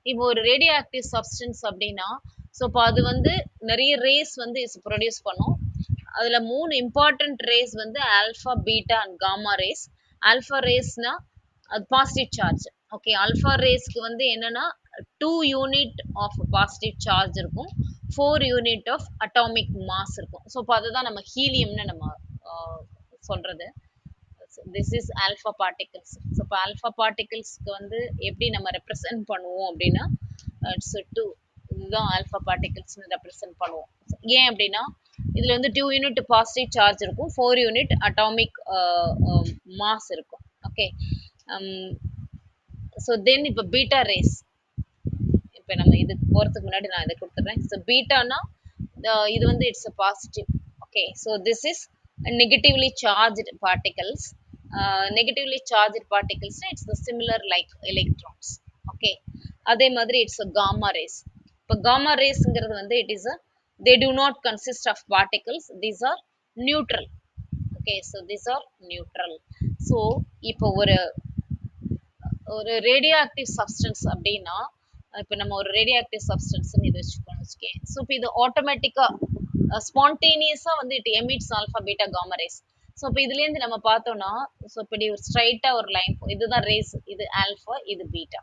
இப்போ ஒரு ரேடியோ ஆக்டிவ் சப்ஸ்டன்ஸ் அப்படின்னா, ஸோ இப்போ அது வந்து நிறைய ரேஸ் வந்து ப்ரொடியூஸ் பண்ணும். அதில் 3 இம்பார்ட்டன்ட் ரேஸ் வந்து alpha, beta and gamma rays. Alpha ரேஸ்னா அது பாசிட்டிவ் சார்ஜ். ஓகே, ஆல்ஃபா ரேஸ்க்கு வந்து என்னன்னா 2 யூனிட் ஆஃப் பாசிட்டிவ் சார்ஜ் இருக்கும், 4 யூனிட் ஆஃப் அட்டாமிக் மாஸ் இருக்கும். ஸோ இப்போ அதுதான் நம்ம ஹீலியம்னு நம்ம சொல்றது. This is alpha particles. So இப்போ ஆல்ஃபா பார்ட்டிகிள்ஸ்க்கு வந்து எப்படி நம்ம ரெப்ரசன்ட் பண்ணுவோம் அப்படின்னா, இட்ஸ் டூ, இதுதான் ஆல்ஃபா பார்ட்டிகிள்ஸ்னு ரெப்ரசன்ட் பண்ணுவோம். ஏன் அப்படின்னா இதில் வந்து 2 யூனிட் பாசிட்டிவ் சார்ஜ் இருக்கும், 4 யூனிட் அட்டாமிக் மாஸ் இருக்கும். ஓகே. ஸோ தென் இப்போ பீட்டா ரேஸ், இப்போ நம்ம இதுக்கு போகிறதுக்கு முன்னாடி நான் இதை கொடுத்துட்றேன். ஸோ பீட்டானா இது வந்து it's a positive. Okay, so this is negatively charged particles. Negatively charged பார்ட்டிகல்ஸ்னா its similar like electrons. Okay, அதே மாதிரி இட்ஸ் அ காமா ரேஸ். இப்போ காமா ரேஸ்ங்கிறது வந்து it is a they do not consist of particles, these are neutral. Okay, so these are neutral. So இப்போ ஒரு radio active substance அப்படின்னா, இப்போ நம்ம ஒரு ரேடியோ ஆக்டிவ் சப்ஸ்டன்ஸ்னு இது வச்சுக்கோன்னு வச்சுக்கேன். ஸோ இப்போ இது ஆட்டோமேட்டிக்காக ஸ்பான்டேனியஸாக வந்து it emits alpha beta gamma rays. So இப்போ இதுலேருந்து நம்ம பார்த்தோம்னா, ஸோ இப்படி ஒரு ஸ்ட்ரைட்டாக ஒரு லைன், இதுதான் ரேஸ், இது ஆல்ஃபா, இது beta.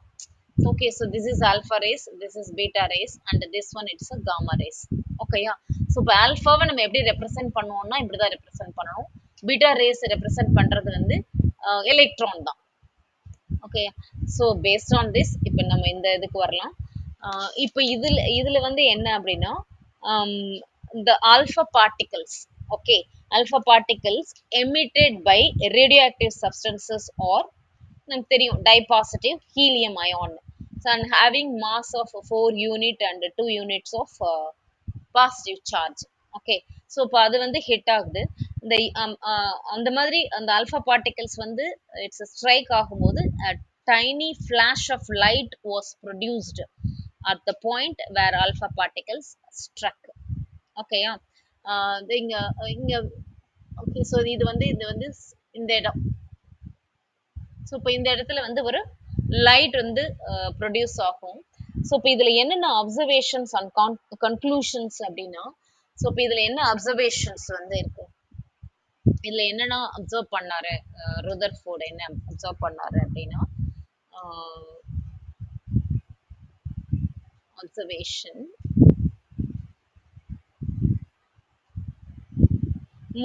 Okay, so this is alpha rays, this is beta rays, and this one it's a gamma rays. ஓகேயா. ஸோ இப்போ ஆல்ஃபாவை நம்ம எப்படி ரெப்ரசென்ட் பண்ணுவோம்னா இப்படி தான் ரெப்ரசென்ட் பண்ணணும். பீட்டா ரேஸ் ரெப்ரசென்ட் பண்ணுறது வந்து எலக்ட்ரான் தான். Okay, so based on this இப்போ நம்ம இந்த இதுக்கு வரலாம். இப்போ இதில் வந்து என்ன அப்படின்னா, இந்த alpha particles, okay, alpha particles emitted by radioactive substances are நமக்கு தெரியும் dipositive helium ion. So, and having mass of 4 unit and 2 units of positive charge. Okay, so இப்போ அது வந்து ஹிட் ஆகுது. இந்த அந்த மாதிரி அந்த ஆல்ஃபா பார்ட்டிகல்ஸ் வந்து இட்ஸ் ஸ்ட்ரைக் ஆகும்போது tiny flash of light was produced at the point where alpha particles struck. ஓகேயா. இங்க இங்க ஓகே, ஸோ இது வந்து இந்த இடம். ஸோ இப்போ இந்த இடத்துல வந்து ஒரு லைட் வந்து ப்ரொடியூஸ் ஆகும். ஸோ இப்போ இதில் என்னென்ன அப்சர்வேஷன்ஸ் அண்ட் கன்க்ளூஷன்ஸ் அப்படின்னா, ஸோ இப்போ இதில் என்ன அப்சர்வேஷன்ஸ் வந்து இருக்கு, இதில் என்னென்ன அப்சர்வ் பண்ணாரு ருதர்ஃபோர்ட், என்ன அப்சர்வ் பண்ணாரு அப்படின்னா, observation,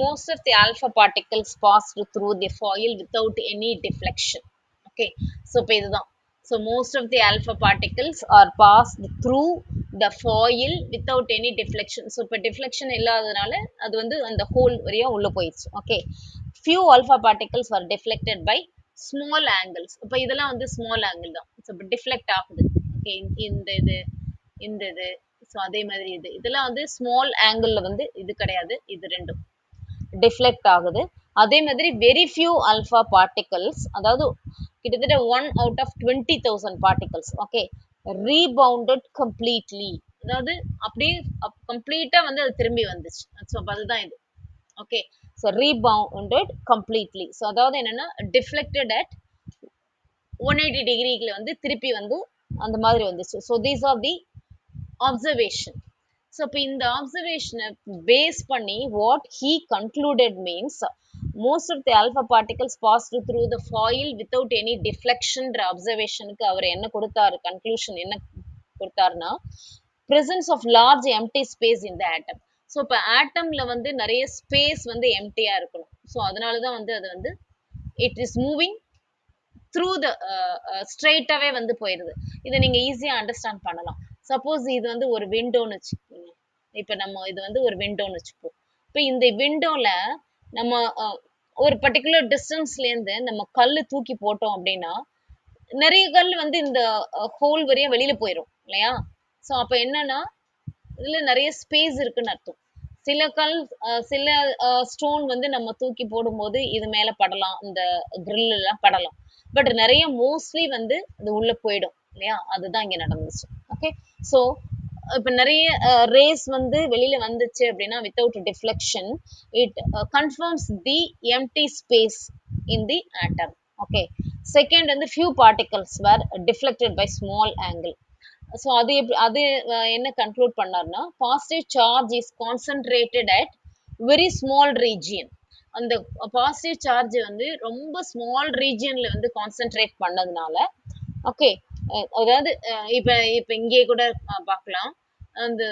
most of the alpha particles passed through the foil without any deflection. Okay, so இப்போ இதுதான். So most of the alpha particles are passed through the foil without any deflection. So இப்போ deflection இல்லாததுனால அது வந்து அந்த whole வழியா உள்ள போயிடுச்சு. Okay, few alpha particles were deflected by small angles. இப்போ இதெல்லாம் வந்து small angle தான். So இப்போ deflect ஆகுது. Okay, இந்த இது இந்த இது. ஸோ அதே மாதிரி இதெல்லாம் வந்து ஸ்மால் ஆங்கிள் வந்து இது கிடையாது. இது 2ம் டிஃப்ளெக்ட் ஆகுது. அதே மாதிரி வெரி ஃபியூ ஆல்ஃபா பார்ட்டிகல்ஸ், அதாவது கிட்டத்தட்ட 1 out of 20,000 particles, okay, rebounded completely, அதாவது அப்படியே கம்ப்ளீட்டா வந்து அது திரும்பி வந்துச்சு. ஸோ அதுதான் இது. Okay, so rebounded completely, so அதாவது என்னன்னா டிஃப்ளெக்டட் அட் 180 டிகிரில வந்து திருப்பி வந்து அந்த மாதிரி வந்துச்சு. So these are the observation. So இப்போ இந்த observation பேஸ் பண்ணி what he concluded means most of the alpha particles passed through the foil without any deflection ன்ற observationக்கு அவர் என்ன கொடுத்தாரு, conclusion என்ன கொடுத்தாருன்னா, presence of large empty space in the atom. So இப்போ ஆட்டம்ல வந்து நிறைய ஸ்பேஸ் வந்து எம்டியா இருக்கணும். ஸோ அதனாலதான் வந்து அது வந்து it is moving through the ஸ்ட்ரெயிட்டாவே வந்து போயிருது. இதை நீங்க ஈஸியா அண்டர்ஸ்டாண்ட் பண்ணலாம். சப்போஸ் இது வந்து ஒரு விண்டோன்னு வச்சுக்கோங்க. இப்ப நம்ம இது வந்து ஒரு விண்டோன்னு வச்சுப்போம். இப்ப இந்த விண்டோல நம்ம ஒரு பர்டிகுலர் டிஸ்டன்ஸ்ல இருந்து நம்ம கல்லு தூக்கி போட்டோம் அப்படின்னா நிறைய கல் வந்து இந்த ஹோல் வழியா வெளியில போயிரும் இல்லையா? சோ அப்ப என்னன்னா இதுல நிறைய ஸ்பேஸ் இருக்குன்னு அர்த்தம். சில கல் சில ஸ்டோன் வந்து நம்ம தூக்கி போடும்போது இது மேல படலாம், இந்த கிரில் எல்லாம் படலாம். பட் நிறைய மோஸ்ட்லி வந்து அது உள்ள போயிடும் இல்லையா? அதுதான் இங்க நடந்துச்சு. ஓகே, ஸோ இப்ப நிறைய ரேஸ் வந்து வெளியில வந்துச்சு அப்படின்னா without deflection it confirms the empty space in the atom. Okay, second வந்து few particles were deflected by small angle. So அது என்ன கன்க்ளூட் பண்ணார்னா, positive charge is concentrated at very small region. அந்த பாசிட்டிவ் சார்ஜ் வந்து ரொம்ப small ரீஜியன்ல வந்து concentrate பண்ணதுனால, okay, அதாவது இப்ப இப்ப இங்கே கூட பார்க்கலாம். அந்த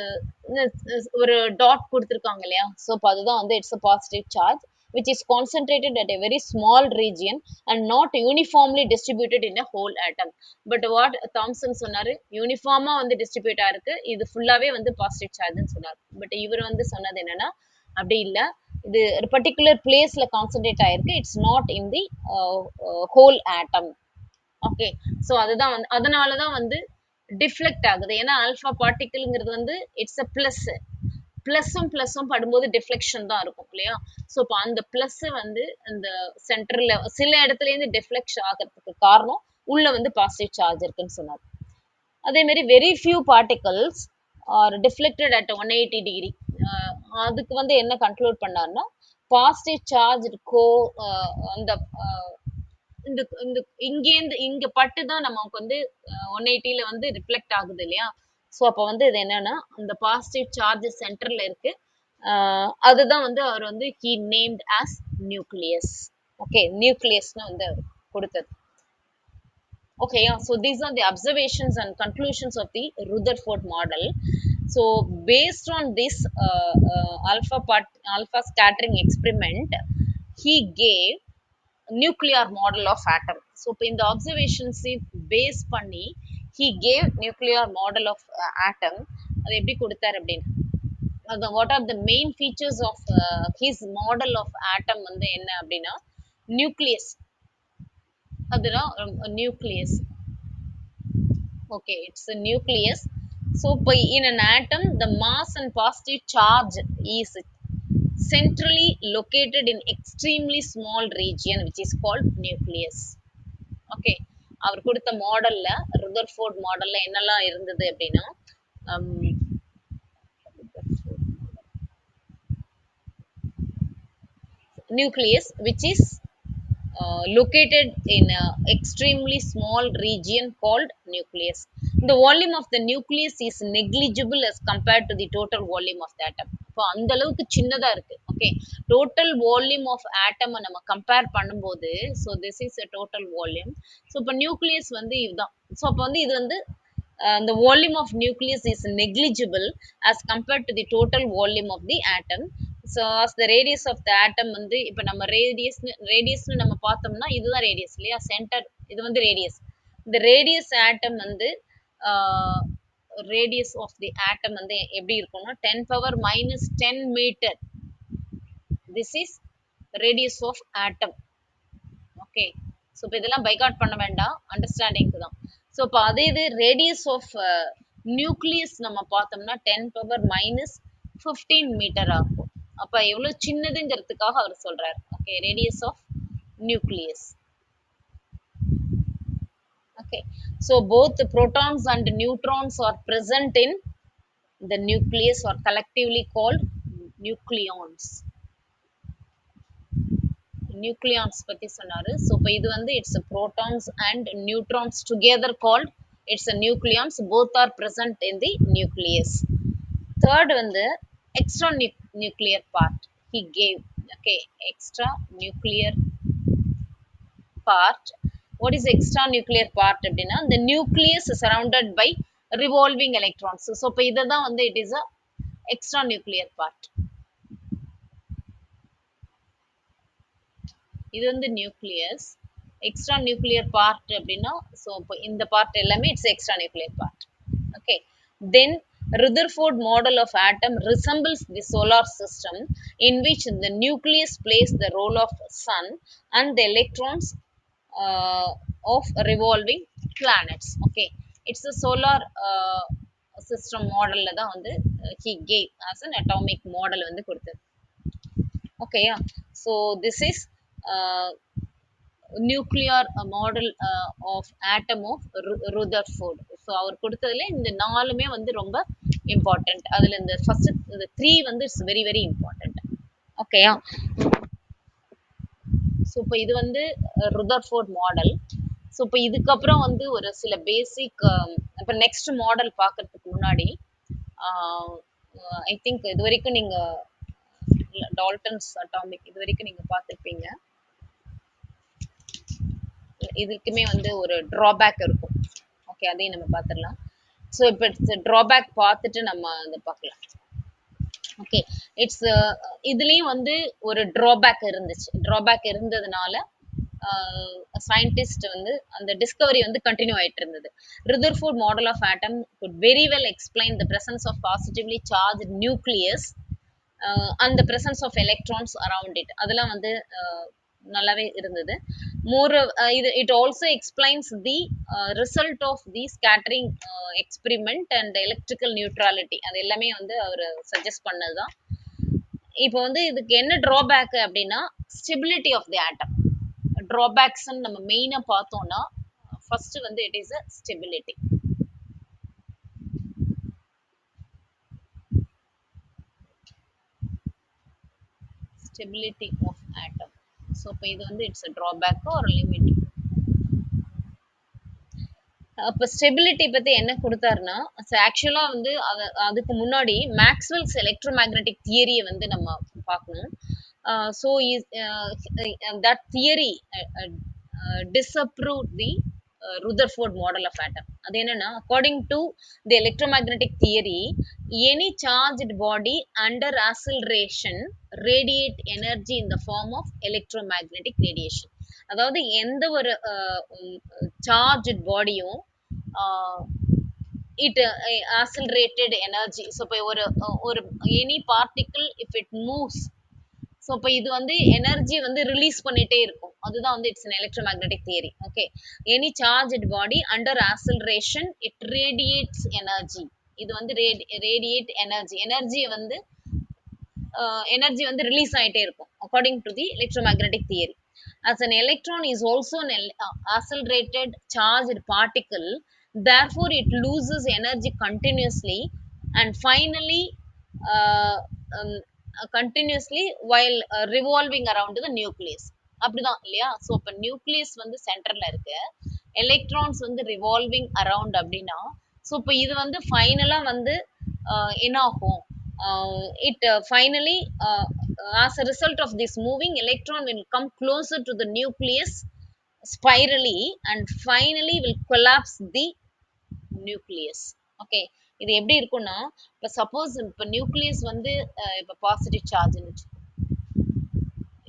ஒரு டாட் கொடுத்துருக்காங்க இல்லையா? ஸோ இப்போ அதுதான் வந்து it's a positive charge which is concentrated at a very small region and not uniformly distributed in a whole atom. But what Thomson சொன்னாரு, யூனிஃபார்மா வந்து டிஸ்ட்ரிபியூட் ஆயிருக்கு, இது ஃபுல்லாவே வந்து பாசிட்டிவ் சார்ஜ்னு சொன்னார். பட் இவர் வந்து சொன்னது என்னன்னா அப்படி இல்ல, இது ஒரு பர்டிகுலர் பிளேஸ்ல கான்சென்ட்ரேட் ஆயிருக்கு, it's not in the whole atom. Okay, so அதுதான் வந்து அதனாலதான் வந்து டிஃப்ளெக்ட் ஆகுது. ஏன்னா ஆல்பா பார்ட்டிகிள்ங்கிறது வந்து இட்ஸ் அ பிளஸ், பிளஸும் படும்போது டிஃப்ளெக்ஷன் தான் இருக்கும் இல்லையா? ஸோ இப்போ அந்த பிளஸ் வந்து இந்த சென்டர்ல சில இடத்துல இருந்து டிஃப்ளெக்ஷன் ஆகிறதுக்கு காரணம் உள்ள வந்து பாசிட்டிவ் சார்ஜ் இருக்குன்னு சொன்னார். அதே மாதிரி very few particles R deflected at 180 degree. அதுக்கு வந்து என்ன கன்க்ளூட் பண்ணார்னா, பாசிட்டிவ் சார்ஜ் இருக்கோ அந்த இந்த இந்த இங்கேருந்து இங்க பட்டு தான் நமக்கு வந்து 180ல வந்து ரிஃப்ளெக்ட் ஆகுது இல்லையா? ஸோ அப்போ வந்து இது என்னன்னா அந்த பாசிட்டிவ் சார்ஜ் சென்டர்ல இருக்கு. அதுதான் வந்து அவர் வந்து he named as nucleus. Okay, நியூக்ளியஸ்னு வந்து அவர் கொடுத்தது. Okay, yeah. So these are the observations and conclusions of the Rutherford model. So based on this alpha scattering experiment, he gave nuclear model of atom. So in the observations base பண்ணி he gave nuclear model of atom. அது எப்படி கொடுத்தார் அப்படின்னு, what are the main features of his model of atom வந்து என்ன அப்படின்னா, nucleus, அதுதான் nucleus. Okay, it's a nucleus. So in an atom the mass and positive charge is centrally located in extremely small region which is called nucleus. Okay, அவர் கொடுத்த மாடல்ல, Rutherford மாடல்ல என்னெல்லாம் இருந்தது அப்படின்னா, nucleus which is located in an extremely small region called nucleus. The volume of the nucleus is negligible as compared to the total volume of the atom. இப்போ அந்த அளவுக்கு சின்னதா இருக்கு. Okay, total volume of atom நம்ம compare பண்ணும்போது, so this is a total volume. So இப்போ nucleus வந்து இதுதான். ஸோ அப்போ வந்து இது வந்து the volume of nucleus is negligible as compared to the total volume of the atom. So as the radius of the atom வந்து இப்ப நம்ம ரேடியஸ்னு நம்ம பார்த்தோம்னா இதுதான் ரேடியஸ் இல்லையா? சென்டர் இது வந்து ரேடியஸ். இந்த ரேடியஸ் ஆட்டம் வந்து ரேடியஸ் ஆஃப் தி ஆட்டம் வந்து எப்படி இருக்கும்னா 10 power minus 10 metre. This is radius of atom. Okay, so இப்போ இதெல்லாம் பைகாட் பண்ண வேண்டாம், அண்டர்ஸ்டாண்டிங்க்கு தான். ஸோ இப்போ அதே இது ரேடியஸ் ஆஃப் நியூக்ளியஸ் நம்ம பார்த்தோம்னா 10 பவர் மைனஸ் 15 மீட்டர் ஆகும். அப்ப எவ்வளவு சின்னதுங்கிறதுக்காக அவர் சொல்றாரு. Okay, radius of nucleus. Okay, so both the protons and neutrons are present in the nucleus or collectively called nucleons. Nucleons பத்தி சொன்னாரு. So இப்போ இது வந்து it's a protons and neutrons together called it's a nucleons. Both are present in the nucleus. Third வந்து extra nuclear part he gave. Okay, extra nuclear part. What is extra nuclear part அப்படின்னா the nucleus is surrounded by revolving electrons. So இப்போ இதுதான் வந்து it is a extra nuclear part. இது வந்து nucleus. Extra nuclear part அப்படின்னா so இப்போ இந்த part எல்லாமே it's extra nuclear part. Okay, then Rutherford model of atom resembles the solar system in which the nucleus plays the role of sun and the electrons of revolving planets. Okay, it's a solar system model தான் வந்து he gave as an atomic model வந்து கொடுத்தது. Okay, yeah. So this is uh, nuclear model of atom of Rutherford. So அவர் கொடுத்ததுல இந்த நாலுமே வந்து ரொம்ப இம்பார்ட்டன்ட். அதுல இந்த ஃபர்ஸ்ட் இந்த த்ரீ வந்து இட்ஸ் வெரி வெரி இம்பார்ட்டன்ட். ஓகேயா, ஸோ இப்போ இது வந்து ருதர்ஃபோர்ட் மாடல். ஸோ இப்போ இதுக்கப்புறம் வந்து ஒரு சில பேசிக் இப்போ நெக்ஸ்ட் மாடல் பார்க்கறதுக்கு முன்னாடி ஐ திங்க் இது வரைக்கும் நீங்க டால்டன்ஸ் அட்டாமிக் இது வரைக்கும் நீங்க பார்த்துருப்பீங்க. இதுக்குமே வந்து ஒரு ட்ராபேக் இருக்கும். ஓகே, அதையும் நம்ம பார்த்துடலாம். ஸோ இப்போ ட்ராபேக் பார்த்துட்டு நம்ம அதை பார்க்கலாம். ஓகே, இட்ஸ் இதுலேயும் வந்து ஒரு ட்ராபேக் இருந்துச்சு. ட்ராபேக் இருந்ததுனால சயின்டிஸ்ட் வந்து அந்த டிஸ்கவரி வந்து கண்டினியூ ஆயிட்டு இருந்தது. Rutherford model of atom could very well explain the presence of positively charged nucleus and the presence of electrons around it. அதெல்லாம் வந்து நல்லாவே இருந்தது. மோர் இது it also explains the result of the scattering experiment and electrical neutrality. அது எல்லாமே வந்து அவர் suggest பண்ணதுதான். இப்போ வந்து இதுக்கு என்ன ட்ராபேக் அப்படின்னா stability of the atom. Drawbacks நம்ம மெயினா பார்த்தோம்னா ஃபர்ஸ்ட் வந்து it is a stability. Stability of atom. So இப்போ இது வந்து இட்ஸ் அ ட்ராபேக் ஒரு லிமிட். அப்போ ஸ்டெபிலிட்டி பத்தி என்ன கொடுத்தாருன்னா ஆக்சுவலா வந்து அதுக்கு முன்னாடி மேக்ஸ்வெல்ஸ் எலக்ட்ரோ மேக்னெட்டிக் தியரியை வந்து நம்ம பார்க்கணும். So that theory disapprove the Rutherford model of atom. அது என்னன்னா according to the electromagnetic theory, any charged body under acceleration radiate energy in the form of electromagnetic radiation. அதாவது எந்த ஒரு சார்ஜ்ட் பாடியும் it accelerated energy. So இப்போ ஒரு any particle if it moves, so இப்போ இது வந்து எனர்ஜி வந்து ரிலீஸ் பண்ணிட்டே இருக்கும். அதுதான் வந்து it's an electromagnetic theory. Okay, any charged body under acceleration it radiates energy. இது வந்து ரேடியேட் எனர்ஜி வந்து ரிலீஸ் ஆயிட்டே இருக்கும் according to the electromagnetic theory. As an electron is also an accelerated charged particle, therefore it loses energy continuously and finally uh, um, continuously while revolving around the nucleus. அப்படிதான் இல்லையா? So இப்போ nucleus வந்து சென்டர்ல இருக்கு, electrons வந்து revolving around அப்படின்னா so இப்போ இது வந்து ஃபைனலா வந்து என்ன ஆகும்? It finally as a result of this moving electron will come closer to the nucleus spirally and finally will collapse the nucleus. Okay, இது எப்படி இருக்கும்னா இப்போ சப்போஸ் இப்போ நியூக்ளியஸ் வந்து இப்போ பாசிட்டிவ் சார்ஜ்னு வச்சுக்கோ,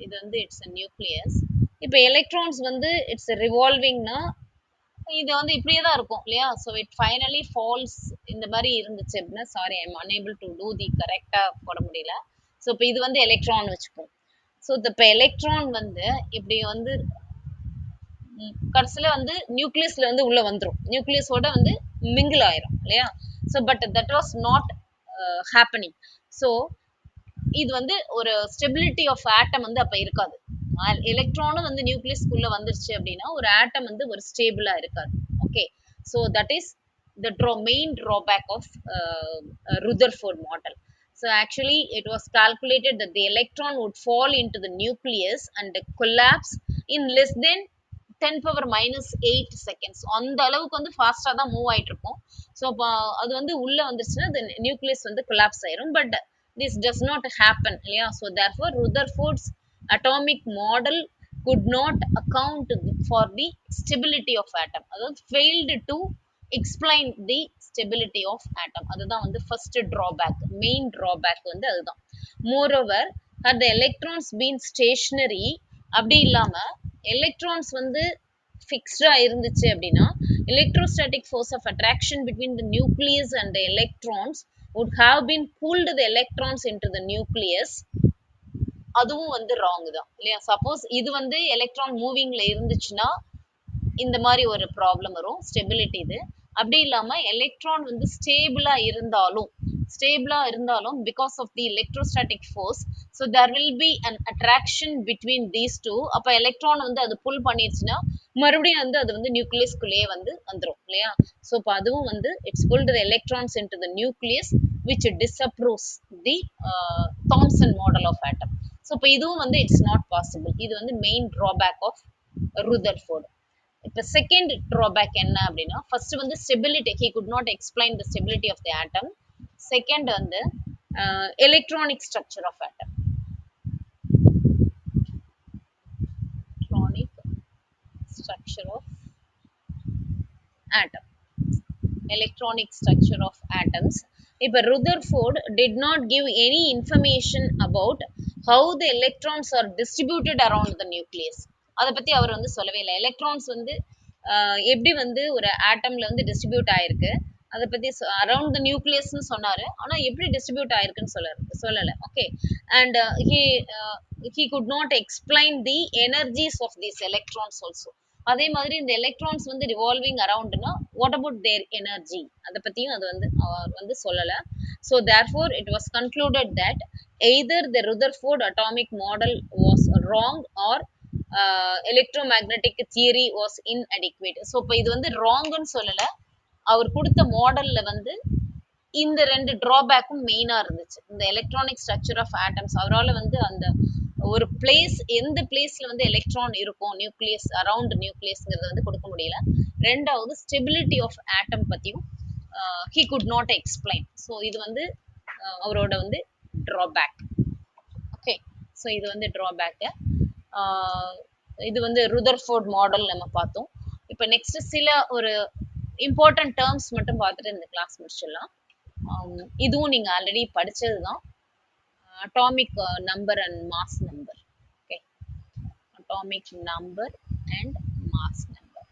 இது வந்து இட்ஸ் நியூக்ளியஸ். இப்போ எலக்ட்ரான்ஸ் வந்து இட்ஸ் ரிவால்விங்னா இது வந்து இப்படியே தான் இருக்கும் இல்லையா? So it finally falls. இந்த மாதிரி இருந்துச்சு அப்படின்னா sorry I am unable to do the கரெக்டாக போட முடியல. ஸோ இப்போ இது வந்து எலக்ட்ரான் வச்சுப்போம். ஸோ இப்போ எலக்ட்ரான் வந்து இப்படி வந்து கடைசியில் வந்து நியூக்ளியஸ்ல வந்து உள்ள வந்துடும், நியூக்ளியஸோட வந்து மிங்கிள் ஆயிரும் இல்லையா? So but that was not happening. So இது வந்து ஒரு ஸ்டெபிலிட்டி ஆஃப் ஆட்டம் வந்து அப்ப இருக்காது. எலக்ட்ரானும் வந்து நியூக்ளியஸ்க்குள்ள வந்துருச்சு அப்படின்னா ஒரு ஆட்டம் வந்து ஒரு ஸ்டேபிளா இருக்காது. Okay, so that is the main drawback of Rutherford model. So actually it was calculated that the electron would fall into the nucleus and collapse in less than 10 power minus 8 seconds. அந்த அளவுக்கு வந்து ஃபாஸ்டா தான் move ஆயிட்டு இருக்கும். So அப்போ அது வந்து உள்ள வந்துருச்சுன்னா நியூக்ளியஸ் வந்து கொலாப்ஸ் ஆயிரும். But this does not happen இல்லையா? So therefore Rutherford's atomic model could not account for the stability of atom. அதாவது failed to explain the stability of atom. அதுதான் வந்து first drawback, main drawback வந்து அதுதான். Moreover, had the electrons been stationary, அப்படி இல்லாம electrons வந்து ஃபிக்ஸ்டா இருந்துச்சு அப்படின்னா electrostatic force of attraction between the nucleus and the electrons would have been pulled the electrons into the nucleus. அதுவும் வந்து ராங் தான் இல்லையா? சப்போஸ் இது வந்து எலக்ட்ரான் மூவிங்ல இருந்துச்சுன்னா இந்த மாதிரி ஒரு ப்ராப்ளம் வரும், ஸ்டெபிலிட்டி இது. அப்படி இல்லாம எலக்ட்ரான் வந்து ஸ்டேபிளா இருந்தாலும் because of the electrostatic force, so there will be an attraction between these two. அப்ப எலக்ட்ரான் வந்து அது புல் பண்ணிருச்சுன்னா மறுபடியும் வந்து அது வந்து நியூக்ளியஸ்குள்ளேயே வந்து வந்துடும் இல்லையா? ஸோ இப்போ அதுவும் வந்து its pulled the electrons into the nucleus which disapproves the Thomson model of atom. So இப்போ இதுவும் வந்து இட்ஸ் நாட் பாசிபிள். இது வந்து மெயின் ட்ராபேக் ஆஃப் Rutherford. இப்போ செகண்ட் ட்ராபேக் என்ன அப்படின்னா, ஃபர்ஸ்ட் வந்து stability, he could not explain the stability of the atom. Second வந்து electronic structure of atom. Electronic structure of atom. Electronic structure of atoms. இப்போ Rutherford did not give any information about how the electrons are distributed around the nucleus. அதை பத்தி அவர் வந்து சொல்லவே இல்லை. Electrons வந்து எப்படி வந்து ஒரு ஆட்டம்ல வந்து டிஸ்ட்ரிபியூட் ஆயிருக்கு அதை பத்தி அரௌண்ட் த நியூக்ளியஸ்னு சொன்னாரு. ஆனா எப்படி டிஸ்ட்ரிபியூட் ஆயிருக்குன்னு சொல்லல. Okay, and he could not explain the energies of these electrons also. அதே மாதிரி இந்த எலக்ட்ரான்ஸ் வந்து ரிவால்விங் அரவுண்ட்னா வாட் அபவுட் தேர் எனர்ஜி, அதை பத்தியும் அது வந்து அவர் வந்து சொல்லல. So therefore it was concluded that either the Rutherford atomic model was wrong or electromagnetic theory was inadequate. So இப்போ இது வந்து ராங்குன்னு சொல்லல, அவர் கொடுத்த மாடல்ல வந்து இந்த ரெண்டு டிராபேக்கும் மெயினா இருந்துச்சு. இந்த எலக்ட்ரானிக் ஸ்ட்ரக்சர் ஆஃப் ஆட்டம்ஸ் அவரால் வந்து அந்த ஒரு பிளேஸ், எந்த பிளேஸ்ல வந்து எலக்ட்ரான் இருக்கும் நியூக்ளியஸ் அரவுண்ட் நியூக்ளியஸ்ங்கிறத வந்து கொடுக்க முடியல. ரெண்டாவது ஸ்டெபிலிட்டி ஆஃப் ஆட்டம் பத்தியும் he could not explain. So இது வந்து அவரோட வந்து டிராபேக். ஓகே, ஸோ இது வந்து டிராபேக்கு. இது வந்து ருதர்ஃபோர்ட் மாடல் நம்ம பார்த்தோம். இப்போ நெக்ஸ்ட் சில ஒரு இம்பார்ட்டன்ட் டேர்ம்ஸ் மட்டும் பார்த்துட்டு இந்த கிளாஸ் முடிச்சிடலாம். இதுவும் நீங்க ஆல்ரெடி படிச்சது தான். atomic number and mass number. Okay, atomic number and mass number.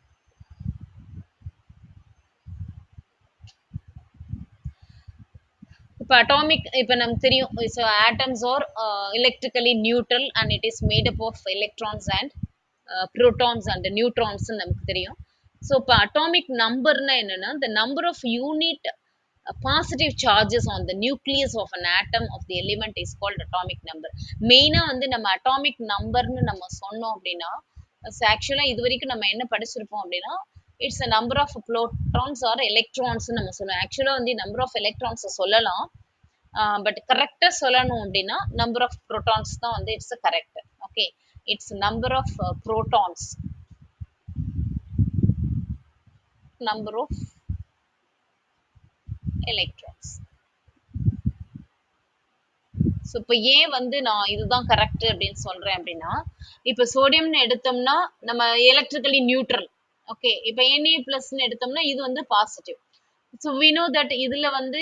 இப்போ அட்டாமிக், இப்போ நமக்கு தெரியும், so atoms are electrically neutral and it is made up of electrons and protons and neutrons நமக்கு தெரியும். ஸோ இப்போ அட்டாமிக் நம்பர்னா என்னன்னா the number of unit positive charges on the nucleus of an atom of the element is called atomic number. மெயினா வந்து நம்ம atomic நம்பர்னு நம்ம சொன்னோம் அப்படின்னா, ஆக்சுவலா இது வரைக்கும் நம்ம என்ன படிச்சிருப்போம் அப்படின்னா, it's a number of protons or electrons நம்ம சொல்லுவோம். ஆக்சுவலா வந்து நம்பர் ஆஃப் எலக்ட்ரான்ஸ் சொல்லலாம், பட் கரெக்டா சொல்லணும் அப்படின்னா நம்பர் ஆஃப் ப்ரோட்டான்ஸ் தான் வந்து it's correct. Okay, it's number of protons, number of electrons. So இப்போ ஏன் வந்து நான் இதுதான் கரெக்ட் அப்படின்னு சொல்றேன் அப்படின்னா, இப்போ சோடியம்னு எடுத்தோம்னா நம்ம எலக்ட்ரிக்கலி நியூட்ரல். ஓகே, இப்போ Na பிளஸ்ன்னு எடுத்தோம்னா இது வந்து positive. So we know that இதுல வந்து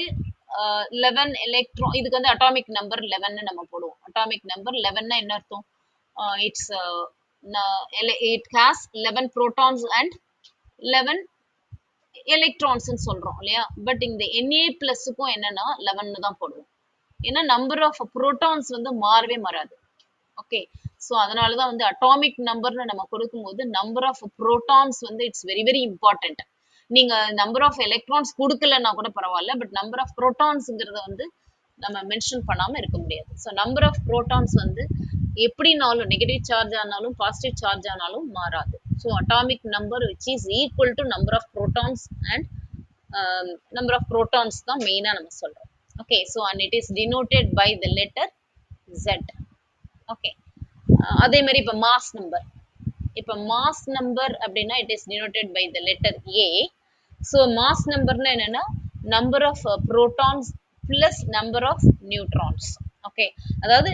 11 எலக்ட்ரான், இதுக்கு வந்து அட்டாமிக் நம்பர் 11 நம்ம போடுவோம். அட்டாமிக் நம்பர் 11னா என்ன அர்த்தம்? It's it has 11 protons and 11 எலக்ட்ரான்ஸ்ன்னு சொல்றோம் இல்லையா? பட் இந்த Na பிளஸுக்கும் என்னன்னா 11 தான் போடுவோம். ஏன்னா நம்பர் ஆஃப் புரோட்டான்ஸ் வந்து மாறவே மாறாது. ஓகே, ஸோ அதனால தான் வந்து அட்டாமிக் நம்பர்னு நம்ம கொடுக்கும்போது நம்பர் ஆஃப் புரோட்டான்ஸ் வந்து இட்ஸ் வெரி வெரி இம்பார்ட்டன்ட். நீங்க நம்பர் ஆஃப் எலக்ட்ரான்ஸ் குடுக்கலன்னா கூட பரவால்ல. பட் நம்பர் ஆஃப் புரோட்டான்ஸ்ங்கிறத வந்து நம்ம மென்ஷன் பண்ணாம இருக்க முடியாது. ஸோ நம்பர் ஆஃப் புரோட்டான்ஸ் வந்து எப்படினாலும் நெகட்டிவ் சார்ஜ் ஆனாலும், பாசிட்டிவ் சார்ஜ் ஆனாலும் மாறாது. So atomic number which is equal to number of protons and number of protons தான் மெயினா நம்ம சொல்றோம். Okay. So and it is denoted by the letter Z. Okay. அதே மாதிரி இப்போ மாஸ் நம்பர். இப்போ மாஸ் நம்பர் அப்படின்னா it is denoted by the letter A. So mass நம்பர்னா என்னன்னா number of protons plus number of neutrons. Okay. அதாவது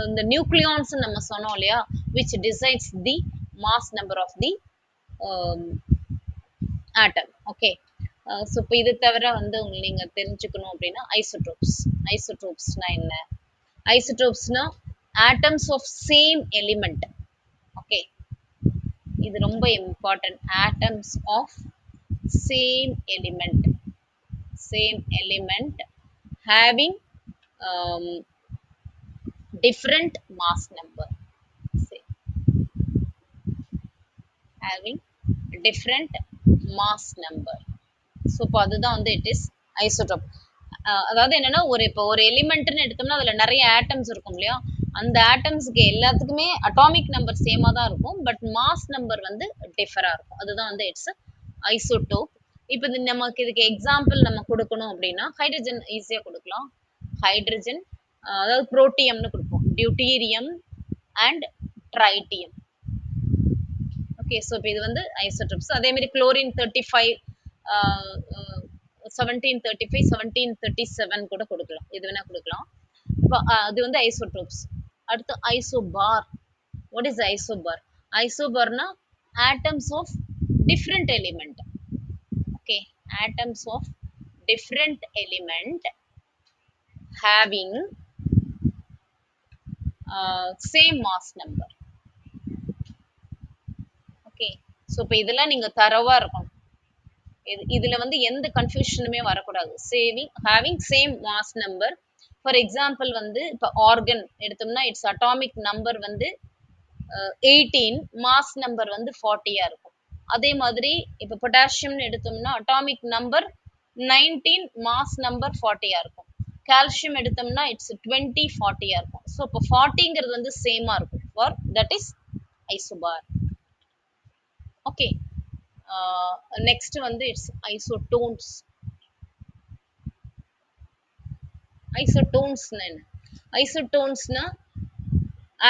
இந்த nucleons நம்ம சொன்னோம் இல்லையா, which decides the mass number of the atom. Okay. So இப்போ இது தவிர வந்து நீங்க தெரிஞ்சுக்கணும் அப்படின்னா ஐசோடோப்ஸ். ஐசோடோப்ஸ்னா என்ன? ஐசோடோப்ஸ்னா atoms of same element. Okay. இது ரொம்ப important. Atoms of same element. Same element having um, different mass number. Say, having different mass number. So இப்போ அதுதான் வந்து இட் இஸ் ஐசோடோப். அதாவது என்னன்னா இப்போ ஒரு எலிமெண்ட்னு எடுத்தோம்னா அதுல நிறைய ஆட்டம்ஸ் இருக்கும் இல்லையா, அந்த ஆட்டம்ஸ்க்கு எல்லாத்துக்குமே அட்டாமிக் நம்பர் சேமா தான் இருக்கும், பட் மாஸ் நம்பர் வந்து டிஃபரா இருக்கும். அதுதான் வந்து இட்ஸ் ஐசோடோப். இப்போ இது நமக்கு இதுக்கு எக்ஸாம்பிள் நம்ம கொடுக்கணும் அப்படின்னா ஹைட்ரஜன் ஈஸியா கொடுக்கலாம். ஹைட்ரஜன், அதாவது புரோட்டியம்னு கொடுப்போம், டியூட்டீரியம் அண்ட் ட்ரைட்டியம். ஓகே. ஸோ இப்போ இது வந்து ஐசோடோப்ஸ். அதே மாதிரி குளோரின் 35, 1735, 1737 கூட கொடுக்கலாம். இது வேணா கொடுக்கலாம். இப்போ அது வந்து ஐசோடோப்ஸ். அடுத்து ஐசோபார். What is isobar? ஐசோபார்னா atoms of different element. Okay. Atoms of different element having same mass number. Okay. So இப்போ இதெல்லாம் நீங்க தரவா இருக்கணும். இதுல வந்து எந்த கன்ஃபியூஷனுமே வரக்கூடாது. Having same mass number. For example வந்து இப்போ ஆர்கன் எடுத்தோம்னா இட்ஸ் அட்டாமிக் நம்பர் வந்து 18, மாஸ் நம்பர் வந்து 40 இருக்கும். அதே மாதிரி இப்போ பொட்டாசியம்னு எடுத்தோம்னா அட்டாமிக் நம்பர் 19, மாஸ் நம்பர் 40 இருக்கும். கால்சியம் எடுத்தோம்னா இட்ஸ் 20, 40 இருக்கும். ஸோ இப்போ 40ங்கிறது வந்து சேமா இருக்கும். For that is isobar. Okay. Next வந்து இட்ஸ் ஐசோடோன்ஸ். ஐசோடோன்ஸ்னா என்ன? ஐசோடோன்ஸ்னா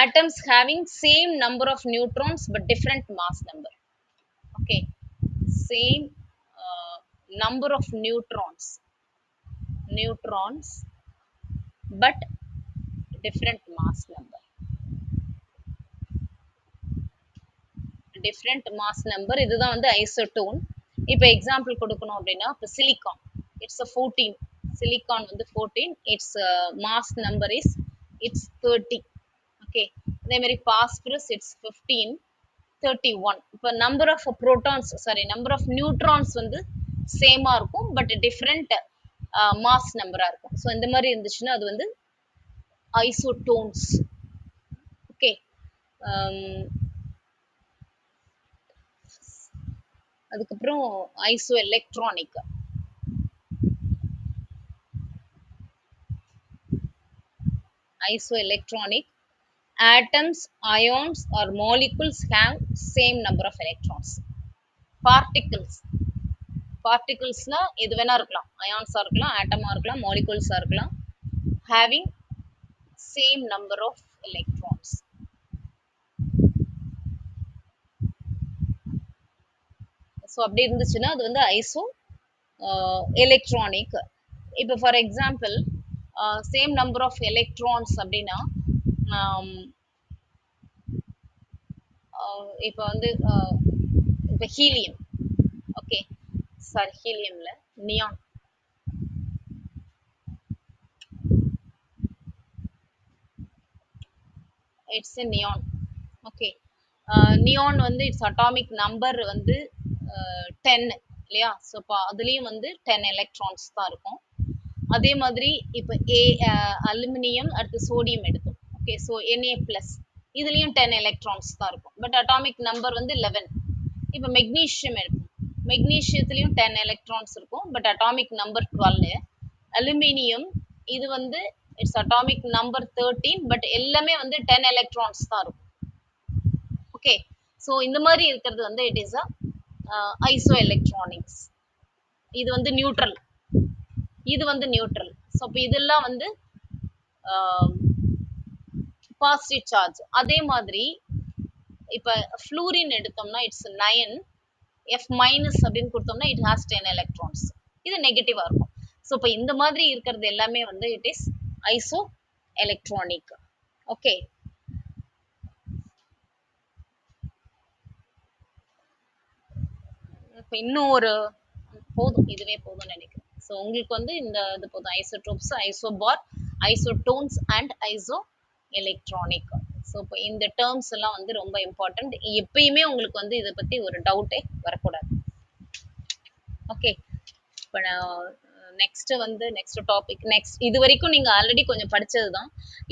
atoms having same number of neutrons but different mass number. Okay. Same number of neutrons but different mass number. Different mass number, இதுதான் வந்து isotone. இப்போ example கொடுக்கணும் அப்படின்னா இப்போ silicon it's 14. Silicon வந்து 14, its mass number is its 30. Okay. அதே மாதிரி phosphorus it's 15, 31. இப்போ number of protons, sorry, number of neutrons வந்து சேமா இருக்கும், பட் டிஃப்ரெண்ட் மாஸ் நம்பரா இருக்கும். ஸோ இந்த மாதிரி இருந்துச்சுன்னா அது வந்து ஐசோடோன்ஸ். ஓகே. அதுக்கப்புறம் iso electronic. Isoelectronic, atoms, ions or molecules have same number of electrons. Particles. Particlesனா எது வேணா இருக்கலாம். ions இருக்கலாம், atom இருக்கலாம், molecules இருக்கலாம். Having same number of electrons. So அப்படி இருந்துச்சுன்னா அது வந்து ஐசோ எலக்ட்ரானிக். இப்போ for example same number of electrons அப்படின்னா இப்போ வந்து இப்போ ஹீலியம். ஓகே. சாரி, ஹீலியம்ல neon. It's a neon. Okay. Neon வந்து இட்ஸ் அட்டாமிக் நம்பர் வந்து 10 இல்லையா. ஸோ இப்போ அதுலேயும் வந்து 10 எலக்ட்ரான்ஸ் தான் இருக்கும். அதே மாதிரி இப்போ அலுமினியம், அடுத்து சோடியம் எடுத்தோம். ஓகே. ஸோ Na பிளஸ், இதுலேயும் 10 எலக்ட்ரான்ஸ் தான் இருக்கும், பட் அட்டாமிக் நம்பர் வந்து 11. இப்போ மெக்னீஷியம் எடுப்போம். மெக்னீஷியத்துலயும் 10 எலக்ட்ரான்ஸ் இருக்கும், பட் அட்டாமிக் நம்பர் 12. அலுமினியம் இது வந்து இட்ஸ் அட்டாமிக் நம்பர் 13, பட் எல்லாமே வந்து 10 எலக்ட்ரான்ஸ் தான் இருக்கும். ஓகே, ஸோ இந்த மாதிரி இருக்கிறது வந்து இட் இஸ் ஐசோ எலக்ட்ரானிக்ஸ். இது வந்து நியூட்ரல், இது வந்து நியூட்ரல். ஸோ இப்போ இதெல்லாம் வந்து பாசிட்டிவ் சார்ஜ். அதே மாதிரி இப்போ ஃப்ளூரின் எடுத்தோம்னா இட்ஸ் 9, எஃப் மைனஸ் அப்படின்னு கொடுத்தோம்னா இட் ஹாஸ் 10 எலக்ட்ரான்ஸ். இது நெகட்டிவா இருக்கும். ஸோ இப்போ இந்த மாதிரி இருக்கிறது எல்லாமே வந்து it is iso electronic. Okay, இப்போ இன்னும் ஒரு போதும், இதுவே போதும்னு நினைக்கிறேன். ஸோ உங்களுக்கு வந்து இந்த இது போதும், isotopes, isobar, isotones and isoelectronic. So இப்போ இந்த டேர்ம்ஸ் எல்லாம் வந்து ரொம்ப இம்பார்ட்டன்ட். எப்பயுமே உங்களுக்கு வந்து இதை பத்தி ஒரு டவுட்டே வரக்கூடாது. ஓகே, இப்போ நான் நெக்ஸ்ட் வந்து நெக்ஸ்ட் டாபிக், நெக்ஸ்ட் இது வரைக்கும் நீங்க ஆல்ரெடி கொஞ்சம் படிச்சது தான்,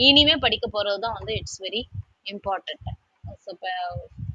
இனிமே படிக்க போறது தான் வந்து இட்ஸ் வெரி இம்பார்ட்டன்ட். ஸோ இப்போ